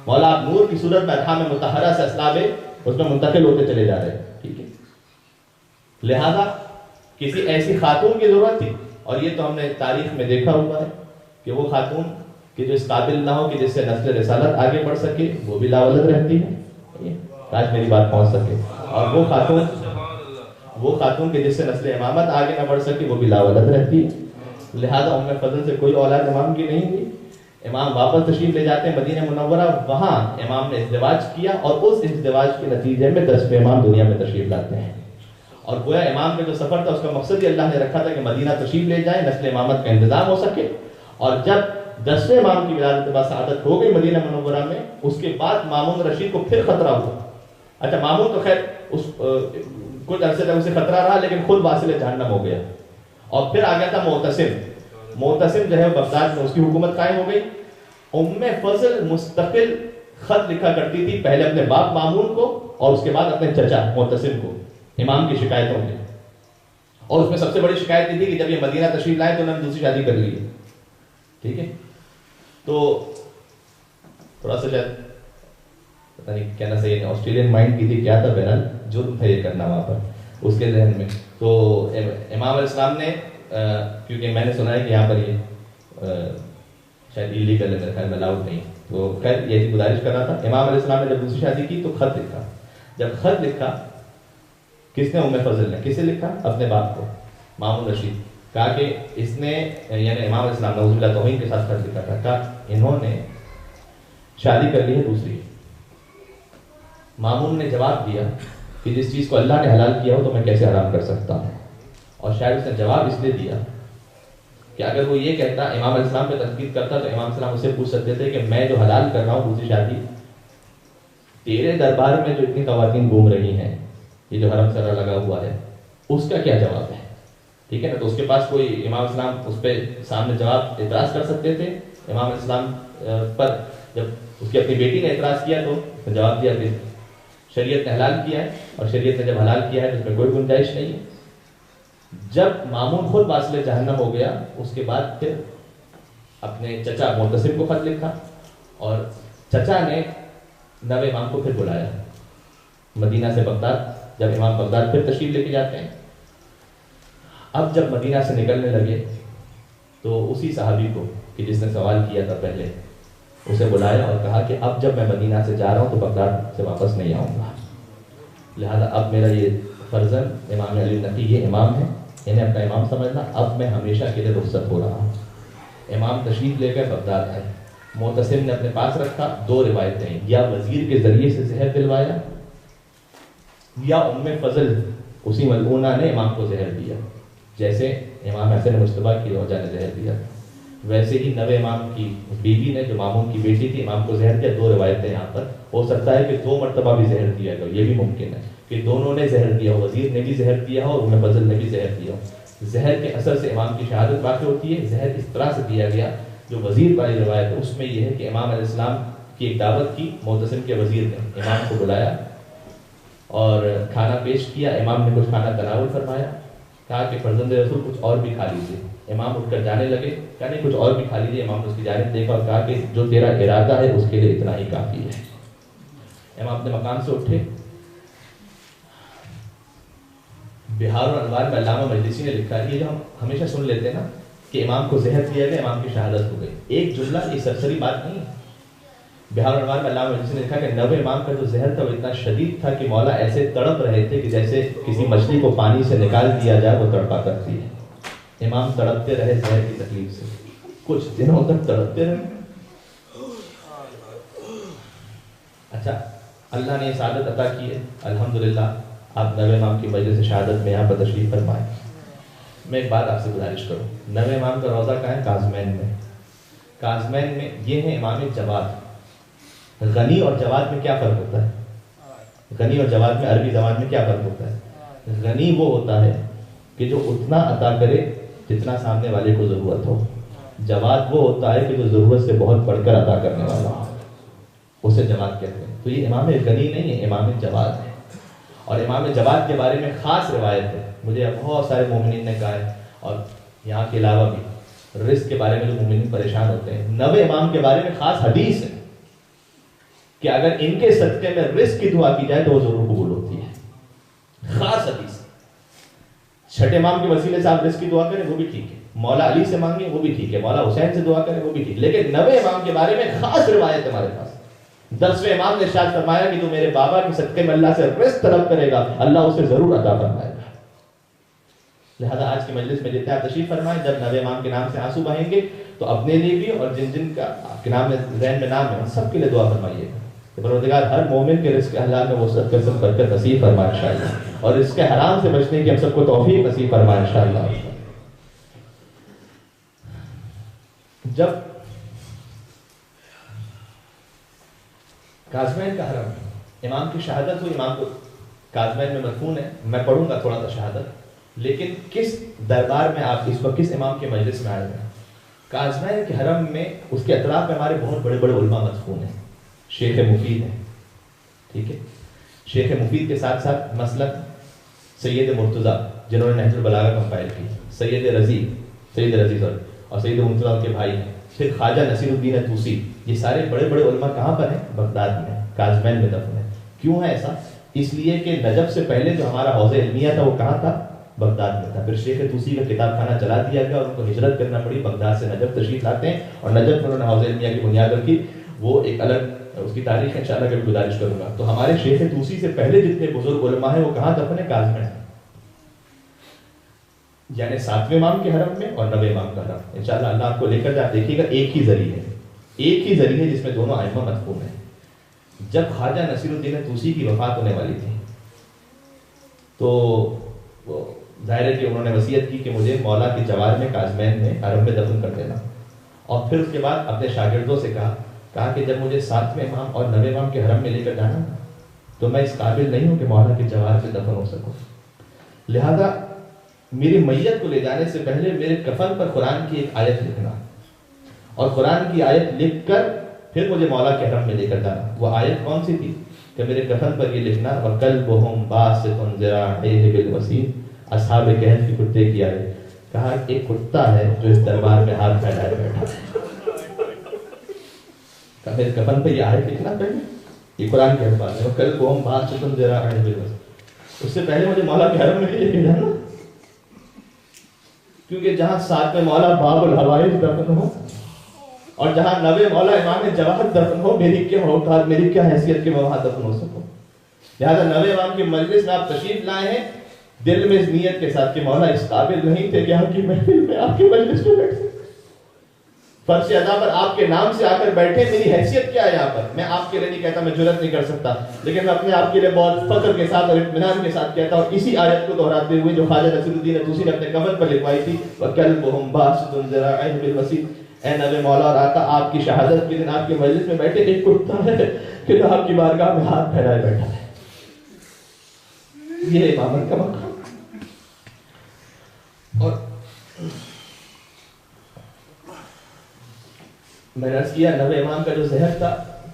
مولا آپ نور کی صورت میں ارحام مطہرہ سے اصلاب اس میں منتقل ہوتے چلے جا رہے ہیں, ٹھیک ہے. لہذا کسی ایسی خاتون کی ضرورت تھی. اور یہ تو ہم نے تاریخ میں دیکھا ہوا ہے کہ وہ خاتون کہ جو اس قابل نہ ہو کہ جس سے نسل رسالت آگے بڑھ سکے وہ بھی لاولد رہتی ہے. آج میری بات پہنچ سکے. اور وہ خاتون کہ جس سے نسل امامت آگے نہ بڑھ سکے وہ بھی لاولد رہتی ہے. لہذا ام فضل سے کوئی اولاد امام کی نہیں ہوئی. امام واپس تشریف لے جاتے ہیں مدینہ منورہ. وہاں امام نے ازدواج کیا اور اس ازدواج کے نتیجے میں 10 امام دنیا میں تشریف لاتے ہیں. اور گویا امام کا جو سفر تھا اس کا مقصد ہی اللہ نے رکھا تھا کہ مدینہ تشریف لے جائیں, نسل امامت کا انتظام ہو سکے. اور جب 10ویں امام کی ولادت بعد سعادت ہو گئی مدینہ منورہ میں, اس کے بعد مامون رشید کو پھر خطرہ ہوا. اچھا مامون تو خیر کچھ عرصے تک اسے خطرہ رہا لیکن خود واصل جہنم ہو گیا. اور پھر آ گیا تھا معتصم جو ہے بغداد میں, اس کی حکومت قائم ہو گئی. ام فضل مستقل خط لکھا کرتی تھی, پہلے اپنے باپ مامون کو اور اس کے بعد اپنے چچا معتصم کو, امام کی شکایتوں میں. اور اس میں سب سے بڑی شکایت یہ تھی کہ جب یہ مدینہ تشریف لائے تو انہوں نے دوسری شادی کر لی. ٹھیک ہے, تو تھوڑا سا شاید پتہ نہیں کہنا صحیح نہیں, آسٹریلین مائنڈ کی تھی کیا تھا, بہرحال جرم تھا یہ کرنا وہاں پر اس کے ذہن میں. تو امام علیہ السلام نے کیونکہ میں نے سنا ہے کہ یہاں پر یہ شاید ایلیگل ہے, میرے خیال میں الاؤڈ نہیں, تو خیر یہ گزارش کر رہا تھا. امام علیہ السلام نے جب دوسری شادی کی تو خط لکھا. جب خط لکھا کس نے؟ ام فضل نے. کسے لکھا؟ اپنے باپ کو مامون رشید. کہا کہ اس نے یعنی امام علیہ السلام نعوذ باللہ توہین کے ساتھ خط لکھا تھا. کہا انہوں نے شادی کر لی ہے دوسری. مامون نے جواب دیا کہ جس چیز کو اللہ نے حلال کیا ہو تو میں کیسے حرام کر سکتا ہوں. اور شاید اس نے جواب اس لیے دیا کہ اگر وہ یہ کہتا امام علیہ السلام پہ تنقید کرتا تو امام علیہ السلام اسے پوچھ سکتے تھے کہ میں جو حلال کر رہا ہوں دوسری شادی, تیرے دربار میں جو اتنی خواتین گھوم رہی ہیں, یہ جو حرم سرا لگا ہوا ہے, اس کا کیا جواب ہے؟ ٹھیک ہے نا. تو اس کے پاس کوئی امام علیہ السلام اس پہ سامنے جواب اعتراض کر سکتے تھے. امام علیہ السلام پر جب اس کی اپنی بیٹی نے اعتراض کیا تو اس نے جواب دیا کہ شریعت نے حلال کیا ہے, اور شریعت نے جب حلال کیا ہے تو اس میں کوئی گنجائش نہیں ہے. جب مامون خود واصل جہنم ہو گیا اس کے بعد پھر اپنے چچا معتصم کو خط لکھا, اور چچا نے نوے امام کو پھر بلایا مدینہ سے بغداد. جب امام بغداد پھر تشریف لے کے جاتے ہیں, اب جب مدینہ سے نکلنے لگے تو اسی صحابی کو کہ جس نے سوال کیا تھا پہلے, اسے بلایا اور کہا کہ اب جب میں مدینہ سے جا رہا ہوں تو بغداد سے واپس نہیں آؤں گا. لہذا اب میرا یہ فرزند امام علی نقی یہ امام ہے, انہیں اپنا امام سمجھنا، اب میں ہمیشہ کے لیے رخصت ہو رہا ہوں۔ امام تشریف لے کر بغداد آئے، معتصم نے اپنے پاس رکھا، دو روایتیں، یا وزیر کے ذریعے سے زہر دلوایا یا ام فضل اسی ملعونہ نے امام کو زہر دیا، جیسے امام حسن مجتبیٰ کی روجہ نے زہر دیا، ویسے ہی نوے امام کی بیوی نے جو مامون کی بیٹی تھی امام کو زہر دیا۔ دو روایتیں یہاں پر، ہو سکتا ہے کہ 2 مرتبہ بھی زہر دیا گیا، یہ بھی ممکن ہے کہ دونوں نے زہر دیا ہو، وزیر نے بھی زہر دیا ہو اور ام فضل نے بھی زہر دیا ہو۔ زہر کے اثر سے امام کی شہادت واقع ہوتی ہے۔ زہر اس طرح سے دیا گیا، جو وزیر والی روایت ہے اس میں یہ ہے کہ امام علیہ السلام کی ایک دعوت کی، معتصم کے وزیر نے امام کو بلایا اور کھانا پیش کیا، امام نے کچھ کھانا تناول فرمایا، کہا کہ فرزند رسول کچھ اور بھی کھا لیجیے۔ امام اٹھ کر جانے لگے، کہا نہیں کچھ اور بھی کھا لیجیے۔ امام نے اس کی جانب دیکھا اور کہا کہ جو تیرا ارادہ ہے اس کے لیے اتنا ہی کافی ہے۔ امام اپنے مقام سے اٹھے۔ بہار الانوار میں علامہ مجلسی نے لکھا ہے، یہ جو ہم ہمیشہ سن لیتے ہیں نا کہ امام کو زہر دیا گیا، امام کی شہادت ہو گئی، ایک جملہ، یہ سرسری بات نہیں ہے۔ بہار الانوار میں علامہ مجلسی نے لکھا کہ 90 امام کا جو زہر تھا وہ اتنا شدید تھا کہ مولا ایسے تڑپ رہے تھے کہ جیسے کسی مچھلی کو پانی سے نکال دیا جائے وہ تڑپا کرتی ہے۔ امام تڑپتے رہے زہر کی تکلیف سے، کچھ دنوں تک تڑپتے رہے۔ اچھا، اللہ نے سعادت عطا کی ہے، الحمدللہ۔ آپ 90 امام کی مجلس شہادت میں یہاں پر تشریف فرمائیں۔ میں ایک بات آپ سے گزارش کروں، 90 امام کا روضہ کہاں ہے؟ کاظمین میں۔ کاظمین میں یہ ہے امام جواد۔ غنی اور جواد میں کیا فرق ہوتا ہے؟ غنی اور جواد میں عربی زبان میں کیا فرق ہوتا ہے؟ غنی وہ ہوتا ہے کہ جو اتنا عطا کرے جتنا سامنے والے کو ضرورت ہو، جواد وہ ہوتا ہے کہ جو ضرورت سے بہت بڑھ کر عطا کرنے والا ہو، اسے جواد کہتے ہیں۔ تو یہ امام غنی نہیں ہے، امام جواد ہے۔ اور امام جواد کے بارے میں خاص روایت ہے، مجھے بہت سارے مومنین نے کہا ہے، اور یہاں کے علاوہ بھی رزق کے بارے میں جو مومنین پریشان ہوتے ہیں، 90 امام کے بارے میں خاص حدیث ہے کہ اگر ان کے صدقے میں رزق کی دعا کی جائے تو وہ ضرور قبول ہوتی ہے، خاص حدیث۔ چھٹے امام کے وسیلے سے آپ رزق کی دعا کریں وہ بھی ٹھیک ہے، مولا علی سے مانگیں وہ بھی ٹھیک ہے، مولا حسین سے دعا کریں وہ بھی ٹھیک ہے، لیکن 90 امام کے بارے میں خاص روایت ہے ہمارے پاس۔ 10ویں امام نے ارشاد فرمایا کہ جو میرے بابا کے صدقے میں اللہ سے رزق طلب کرے گا اللہ اسے ضرور عطا فرمائے گا۔ لہذا آج کی مجلس میں جتنے آپ تشریف فرمائیں، جب 90 امام کے نام سے آنسو بہیں گے تو اپنے لیے بھی اور جن جن کا آپ کے نام میں ذہن میں نام ہے ان سب کے لیے دعا فرمائیے گا کہ پروردگار ہر مومن کے رزق حلال میں وہ صدقے سے برکت نصیب فرمائے انشاءاللہ، اور رزق حرام سے بچنے کی ہم سب کو توفیق نصیب فرمائے انشاءاللہ۔ جب کاظمین کا حرم، امام کی شہادت ہوئی، امام کو کاظمین میں مدفون ہے، میں پڑھوں گا تھوڑا سا شہادت، لیکن کس دربار میں آپ اس وقت کس امام کے مجلس میں آئے ہیں؟ کاظمین کے حرم میں اس کے اطراف میں ہمارے بہت بڑے بڑے علماء مدفون ہیں، شیخ مفید ہیں، ٹھیک ہے، شیخ مفید کے ساتھ ساتھ مسلک سید مرتضیٰ جنہوں نے نہج البلاغہ کمپائل کی، سید رضی اور سید مرتضیٰ کے بھائی ہیں، پھر خواجہ نصیر الدین طوسی، یہ سارے بڑے بڑے علماء کہاں پر ہیں؟ بغداد میں، کاظمین میں دفن ہیں۔ کیوں ہے ایسا؟ اس لیے کہ نجف سے پہلے جو ہمارا حوض علمیہ تھا وہ کہاں تھا؟ بغداد میں تھا۔ پھر شیخ طوسی کا کتاب خانہ چلا دیا گیا اور ان کو ہجرت کرنا پڑی، بغداد سے نجف تشریف لاتے ہیں اور نجف میں انہوں نے حوض علمیہ کی بنیاد رکھی، وہ ایک الگ اس کی تاریخ ہے، انشاءاللہ کبھی گزارش کروں گا۔ تو ہمارے شیخ طوسی سے پہلے جتنے بزرگ علماء ہیں وہ کہاں دفن ہیں؟ کاظمین، یعنی 7ویں امام کے حرم میں اور 90 امام کا حرم۔ انشاءاللہ اللہ آپ کو لے کر جا، دیکھیے گا ایک ہی ذریعہ جس میں دونوں ائمہ مدفون ہیں۔ جب خواجہ نصیر الدین طوسی کی وفات ہونے والی تھی تو ظاہر ہے کہ انہوں نے وصیت کی کہ مجھے مولا کے جوار میں کاظمین میں حرم میں دفن کر دینا، اور پھر اس کے بعد اپنے شاگردوں سے کہا کہ جب مجھے 7ویں امام اور 90 امام کے حرم میں لے کر جانا تو میں اس قابل نہیں ہوں کہ مولا کے جوار میں دفن ہو سکوں، لہذا میری میت کو لے جانے سے پہلے میرے کفن پر قرآن کی ایک آیت لکھنا، اور قرآن کی آیت لکھ کر پھر مجھے مولا کے حرم میں لے کر جانا۔ وہ آیت کون سی تھی کہ میرے کفن پر یہ لکھنا، وَكَلْبُهُمْ بَاسِطٌ ذِرَاعَيْهِ بِالْوَسِيلِ، اصحاب کہف کی کتے کی آیت، کہا ایک کتا ہے جو اس دربار میں ہاتھ پھیلائے بیٹھا ہے، کہا میرے کفن پر یہ آیت لکھنا پہلے، یہ قرآن کے الفاظ ہے، وَكَلْبُهُمْ بَاسِطٌ ذِرَاعَيْهِ بِالْوَسِيلِ، اس سے پہلے مجھے مولا کے حرم میں لے کے جانا، کیونکہ جہاں 7ویں مولا باب الحوائج دفن ہو اور جہاں 90 مولا امام جواد دفن ہو، میری کیا اوقات، میری کیا حیثیت کہ میں وہاں دفن ہو سکوں۔ لہٰذا 90 امام کے مجلس میں آپ تشریف لائے ہیں دل میں اس نیت کے ساتھ کہ مولا اس قابل نہیں تھے کہ آپ کی محفل میں آپ کی مجلس میں بیٹھ سکتے، فرض ادا پر آپ کے نام سے آ کر بیٹھے، میری حیثیت کیا ہے یہاں پر؟ میں آپ کے لیے نہیں کہتا، میں جرات نہیں کر سکتا، لیکن میں اپنے آپ کے لیے بہت فخر کے ساتھ اور اطمینان کے ساتھ کہتا ہوں، اسی آیت کو دہراتے ہوئے جو خواجہ نصیر الدین طوسی نے اپنے کفن پر لکھوائی تھی، وَكَلْبُهُمْ بَاسِطٌ ذِرَاعَيْهِ بِالْوَسِيطِ، اے نبی مولا اور آقا، آپ کی شہادت کے دن آپ کی مجلس میں بیٹھے ایک کتا ہے کہ آپ کی بارگاہ میں ہاتھ پھیلائے بیٹھا ہے۔ یہ امامت کا مقام۔ اور میں نے عرض کیا نبی امام کا جو زہر تھا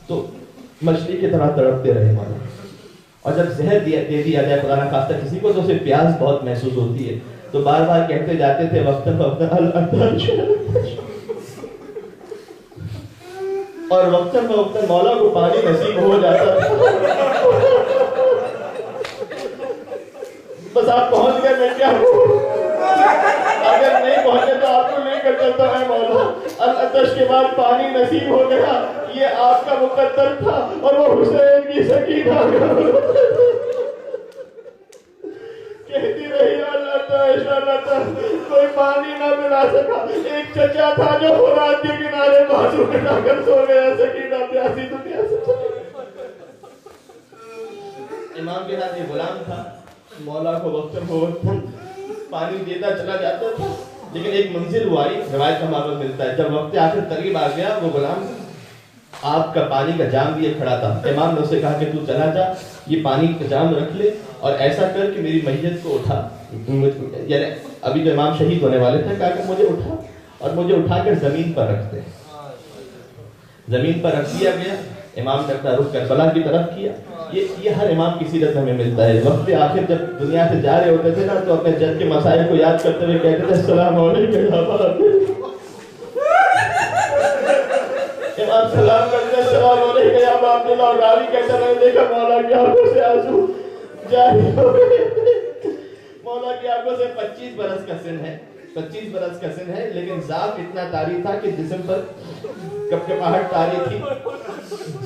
تو مچھلی کی طرح تڑپتے رہے مولا، اور جب زہر دے دیا جائے خدا نہ خواستہ کسی کو تو اسے پیاس بہت محسوس ہوتی ہے، تو بار بار کہتے جاتے تھے وقتاً فوقتاً العطش، اور وقتاً فوقتاً مولا کو پانی نصیب ہو جاتا تھا۔ بس آپ پہنچ گئے، میں کیا ہوں، اگر نہیں پہنچے تو آپ کو لے کر چلتا ہے مولا۔ العطش کے بعد پانی نصیب ہو گیا، یہ آپ کا مقدر تھا، اور وہ حسین کی سکینہ کہتی رہی العطش العطش، کوئی پانی نہ ملا سکا۔ ایک چچا تھا جو فرات کے کنارے بازو کٹا کر سو گیا، سکینہ پیاسی دنیا سے امام کے ساتھ یہ غلام تھا، مولا کو وقتاً فوقتاً پانی دیتا چلا جاتا تھا، لیکن ایک منزل وہ آئی، روایت کا معلوم ملتا ہے، جب وقت آخر قریب آ گیا، وہ غلام آپ کا پانی کا جام لیے کھڑا تھا۔ امام نے اسے کہا کہ تو چلا جا، یہ پانی کا جام رکھ لے، اور ایسا کر کہ میری میت کو اٹھا، یعنی ابھی جو امام شہید ہونے والے تھے، کہا کہ مجھے اٹھا اور مجھے اٹھا کر زمین پر رکھ دے۔ زمین پر رکھ دیا گیا، امام نے اپنا رخ کربلا کی طرف کیا۔ یہ ہر امام کی سیرت ہمیں ملتا ہے، وقت آخر جب دنیا سے جا رہے ہوتے تھے نا تو اپنے جد کے مسائل کو یاد کرتے ہوئے کہتے تھے السلام علیکم یا ابا، امام سلام کرتے السلام علیکم یا ابا عبداللہ، اور راوی کہتا میں نے دیکھا مولا کی آنکھوں سے آنسو جاری ہو گئے۔ مولا کی آنکھوں سے 25 برس کا سن ہے، 25 برس کا سن ہے، لیکن ذات اتنا طاری تھا کہ جسم پر کپکپاہٹ طاری تھی۔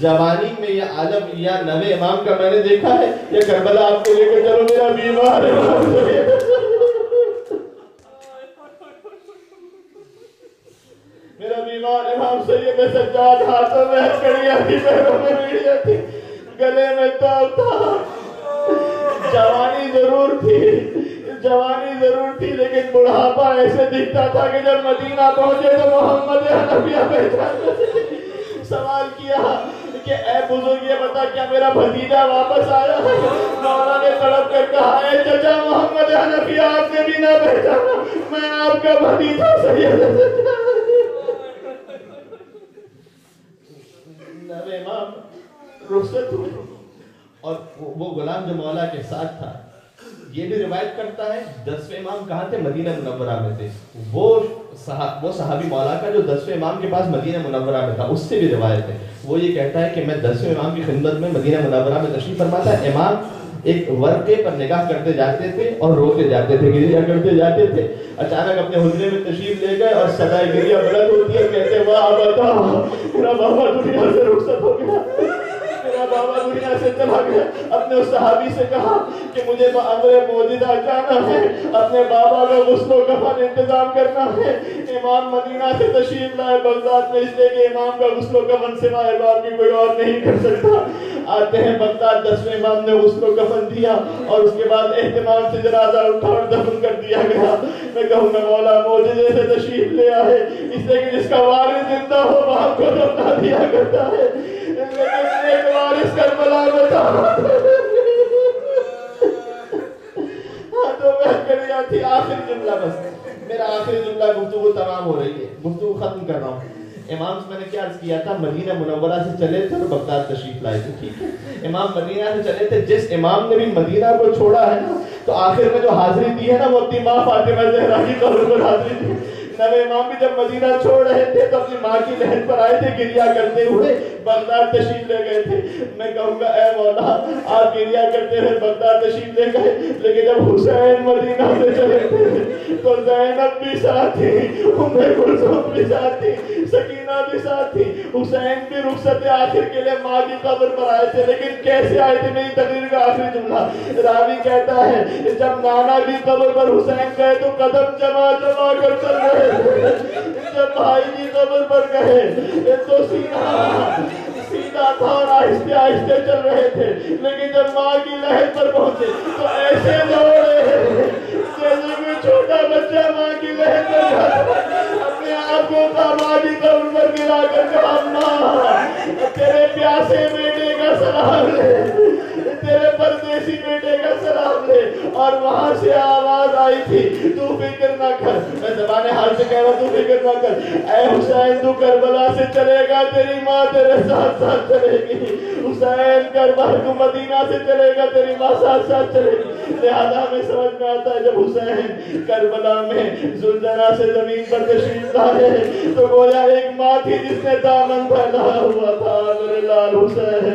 جوانی میں یہ عالم یا نوے امام کا میں نے دیکھا ہے، یا کربلا آپ کو لے کے چلو میرا بیمار ہے، میرا بیمار امام سید سجاد، ہاتھوں میں ہتھکڑیاں تھی، پیروں میں بیڑیاں تھی، گلے میں توب تھا۔ جوانی ضرور تھی لیکن بڑھاپا ایسے دکھتا تھا کہ جب مدینہ پہنچے تو محمد حنفیہ پہچان۔ سوال کیا کہ اے بزرگ یہ بتا کیا میرا بھتیجا واپس آیا؟ مولا نے تڑپ کر کہا اے چچا محمد حنفیہ آپ نے بھی نہ پہچانا، میں آپ کا بھتیجا سید نبی امام رخصت ہوئے، اور وہ غلام جو مولا کے ساتھ تھا یہ بھی روایت کرتا ہے 10ویں امام کہاں تھے؟ مدینہ منورہ میں تھے۔ وہ صحابی مولا کا جو 10ویں امام کے پاس مدینہ منورہ میں تھا، اس سے بھی روایت ہے۔ وہ یہ کہتا ہے کہ میں 10ویں امام کی خدمت میں مدینہ منورہ میں تشریف فرما تھا، امام ایک ورقے پر نگاہ کرتے جاتے تھے اور روتے جاتے تھے، گریہ کرتے جاتے تھے۔ اچانک اپنے حجرے میں تشریف لے گئے اور صدائے گریہ بلند ہوتی ہے، کہتے واہ بتا میرا بابا دنیا سے رخصت ہو گیا، میرا بابا دنیا سے چلا گیا۔ اپنے اس صحابی سے کہا کہ مجھے امر موجودہ جانا ہے، اپنے بابا کا غسل و کفن انتظام کرنا ہے۔ امام مدینہ سے تشریف لائے بغداد میں، اس لیے کہ امام کا غسل و کفن سوائے باپ کی کوئی اور نہیں کر سکتا۔ آتے ہیں بغداد، 10ویں امام نے غسل و کفن دیا اور اس کے بعد اہتمام سے جنازہ اٹھا اور دفن کر دیا گیا۔ میں کہوں گا مولا معجزے سے تشریف لے آئے، اس لیے کہ جس کا وارث زندہ ہو باپ کو دفنا دیا کرتا ہے، لیکن ایک وارث کربلا میں تھا، تو بہتریا تھی۔ آخر جملہ، بس میرا آخری جملہ، گفتگو تمام ہو رہی ہے، گفتگو ختم کر رہا ہوں۔ امام سے میں نے کیا عرض کیا تھا، مدینہ منورہ سے چلے تھے اور بغداد تشریف لائے تھے، ٹھیک ہے۔ امام مدینہ سے چلے تھے، جس امام نے بھی مدینہ کو چھوڑا ہے نا تو آخر میں جو حاضری دی ہے نا وہ اپنی ماں فاطمہ زہرا کی قبر پر حاضری دی۔ نبی امام بھی جب مدینہ چھوڑ رہے تھے تو اپنی ماں کی لحد پر آئے تھے گریہ کرتے ہوئے، بغداد تشریف لے گئے تھے. میں کہوں گا اے مولا آپ گریا کرتے ہوئے بغداد تشریف لے گئے, لیکن جب حسین مدینہ سے چلے تھے تو زینب بھی ساتھ تھی, ام کلثوم بھی ساتھ تھی, سکینہ بھی ساتھ تھی. حسین بھی رخصت آخر کے لیے ماں کی قبر پر آئے تھے, لیکن کیسے آئے تھے؟ میری تقریر کا آخری جملہ راوی کہتا ہے جب نانا کی قبر پر حسین گئے تو قدم جما جما کر چل رہے تھے, جب بھائی کی قبر پر گئے تو سیدھا تھا اور آہستہ آہستہ چل رہے تھے, لیکن جب ماں کی لہر پر پہنچے تو ایسے دوڑے جیسے کوئی چھوٹا بچہ ماں کی لہر پر جاتا, اپنے آپ کو ماں کی قبر پر گرا کر کہا ماں تیرے پیاسے بیٹے کا سلام لے, تیرے پردیسی بیٹے کا سلام لے. اور وہاں سے آواز آئی تھی تو فکر نہ کر, میں زبان حال سے کہہ رہا تو فکر نہ کر, اے حسین تو کربلا سے چلے گا, تیری ماں تیرے ساتھ ساتھ چلے گی. حسین کربلا تو مدینہ سے چلے گا, تیری ماں ساتھ ساتھ چلے گی. لہذا ہمیں سمجھ میں آتا ہے جب حسین کربلا میں زلزلہ سے زمین پر تشریف لائے تو گویا ایک ماں تھی جس نے دامن پھیلایا ہوا تھا, میرے لال حسین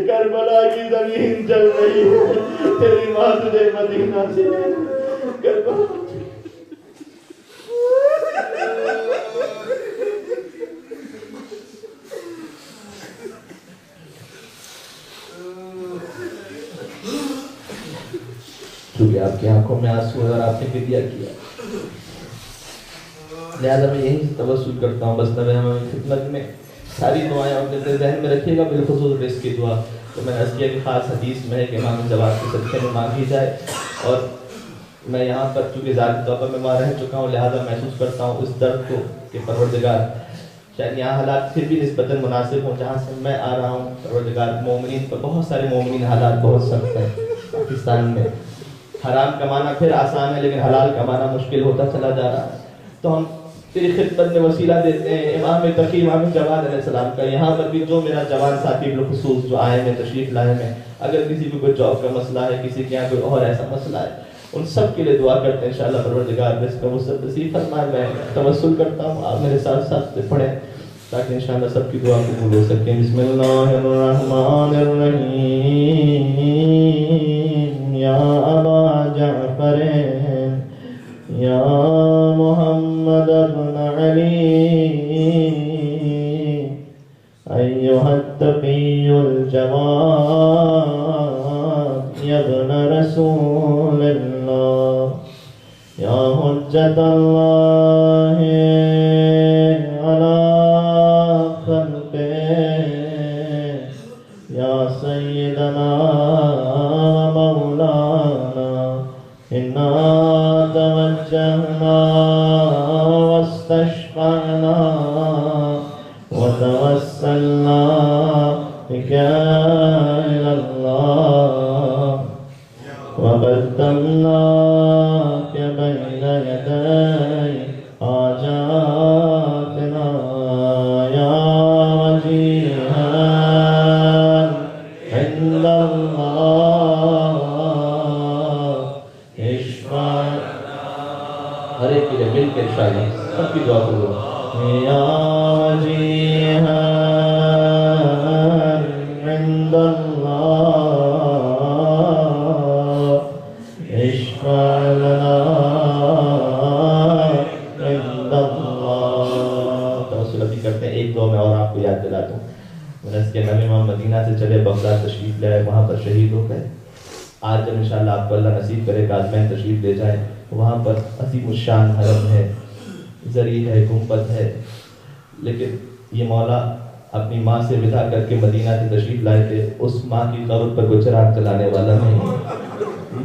کربلا کی زمین جل رہی ہے, تیری ماں تجھے مدینہ سے کربلا. چونکہ آپ کی آنکھوں میں آنسو ہے اور آپ نے فدیہ کیا, لہٰذا میں یہی توسل کرتا ہوں. بس نبی ہمیں خدمت میں ساری دعائیں اپنے ذہن میں رکھیے گا, بالخصوص رزق کی دعا. تو میں نے عرض کیا کہ خاص حدیث میں ہے کہ امام جواد کے صدقے میں مانگی جائے, اور میں یہاں پر چونکہ ذاتی طور پر میں وہاں رہ چکا ہوں, لہٰذا محسوس کرتا ہوں اس درد کو کہ پروردگار شاید یہاں حالات پھر بھی نسبتاً مناسب ہوں جہاں سے میں آ رہا ہوں. پروردگار مومنین پر بہت سارے مومنین حالات بہت سخت ہیں. پاکستان میں حرام کمانا پھر آسان ہے, لیکن حلال کمانا مشکل ہوتا چلا جا رہا ہے. تو ہم تیری خدمت میں وسیلہ دیتے ہیں امام تقی امام جواد علیہ السلام کا. یہاں پر بھی جو میرا جوان ساتھی بالخصوص جو آئے ہیں تشریف لائے ہیں, اگر کسی کو کوئی جاب کا مسئلہ ہے, کسی کے یہاں کوئی اور ایسا مسئلہ ہے, ان سب کے لیے دعا کرتے ہیں انشاءاللہ پروردگار رزق وہ سب نصیب فرمائے. میں توسل کرتا ہوں, آپ میرے ساتھ ساتھ پڑھیں تاکہ انشاءاللہ سب کی دعا قبول ہو سکے. بسم اللہ الرحمن الرحیم. یا ابا جعفر یا محمد ابن علی ایہا التقی الجواد یا ابن رسول اللہ یا حجت اللہ علی خلقہ یا سیدنا مولانا انا توجہنا واستشفعنا وتوسلنا بك إلى الله وقدمناك بين يدي حاجاتنا يا وجيها عند الله اشفع. ہر ایک کے لیے مل کے شاید سب کی دعا کرو. یا وجیہا عند اللہ اشفع لنا عند اللہ. توسل ابھی کرتے ہیں. ایک دو میں اور آپ کو یاد دلاتا ہوں. میں نے اس کے نبی امام مدینہ سے چلے بغداد تشریف لے آئے, وہاں پر شہید ہو گئے. آج جب انشاءاللہ آپ کو اللہ نصیب کرے گا آزمین تشریف لے جائیں, وہاں پر عظیم الشان حرم ہے, زری ہے, گنبد ہے, لیکن یہ مولا اپنی ماں سے ودا کر کے مدینہ سے تشریف لائے تھے. اس ماں کی قبر پر کوئی چراغ چلانے والا نہیں.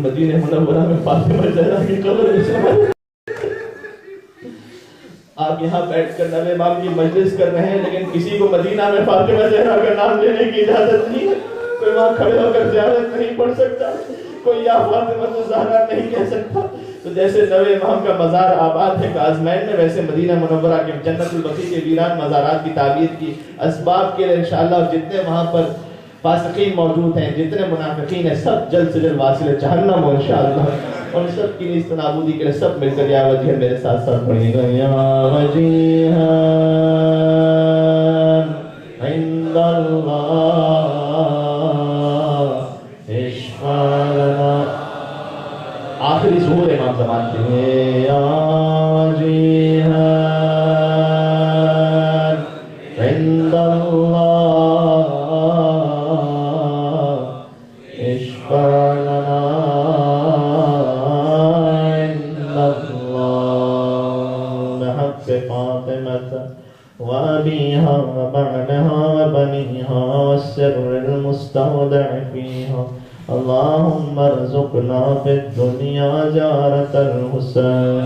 مدینہ منورہ میں فاطمہ زہرا کی قبر ہے. آپ یہاں بیٹھ کر نبی امام کی مجلس کر رہے ہیں, لیکن کسی کو مدینہ میں فاطمہ زہرا کا نام لینے کی اجازت نہیں ہے. کوئی وہاں کھڑے ہو کر زیارت نہیں پڑھ سکتا, کوئی یا فاطمہ زہرا نہیں کہہ سکتا. تو جیسے نبی امام کا مزار آباد ہے کازمین میں, ویسے مدینہ منورہ کے جنت البقیع کے ویران مزارات کی تعمیر کی اسباب کے لیے انشاءاللہ, اور جتنے وہاں پر فاسقین موجود ہیں, جتنے منافقین ہیں, سب جلد سے جلد واصل جہنم ہو انشاءاللہ. اور سب کی نیست نابودی کے لیے سب مل کر یا وجیہ میرے ساتھ ساتھ پڑھیں گے. یا وجیہ عند اللہ اشفع لنا. آخری ظہور امام زمان کے لیے یا وجیہان عند اللہ اشفع لنا عند اللہ بحق فاطمة وأبيها وبعدها وبنيها والسر المستودع فيها. اللهم ارزقنا في الدنيا جارة الحسين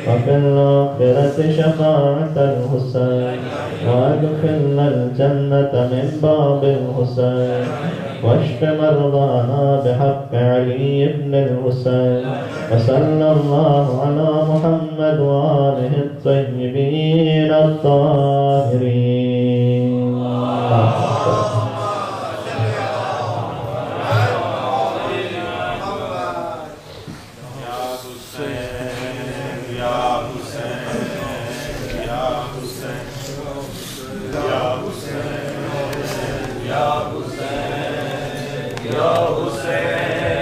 وفي الآخرة شفاعة الحسين وادخلنا الجنة من باب الحسين واشف مرضانا بحق علي بن الحسين. وصلى الله على محمد وآله الطيبين الطاهرين. یا حسین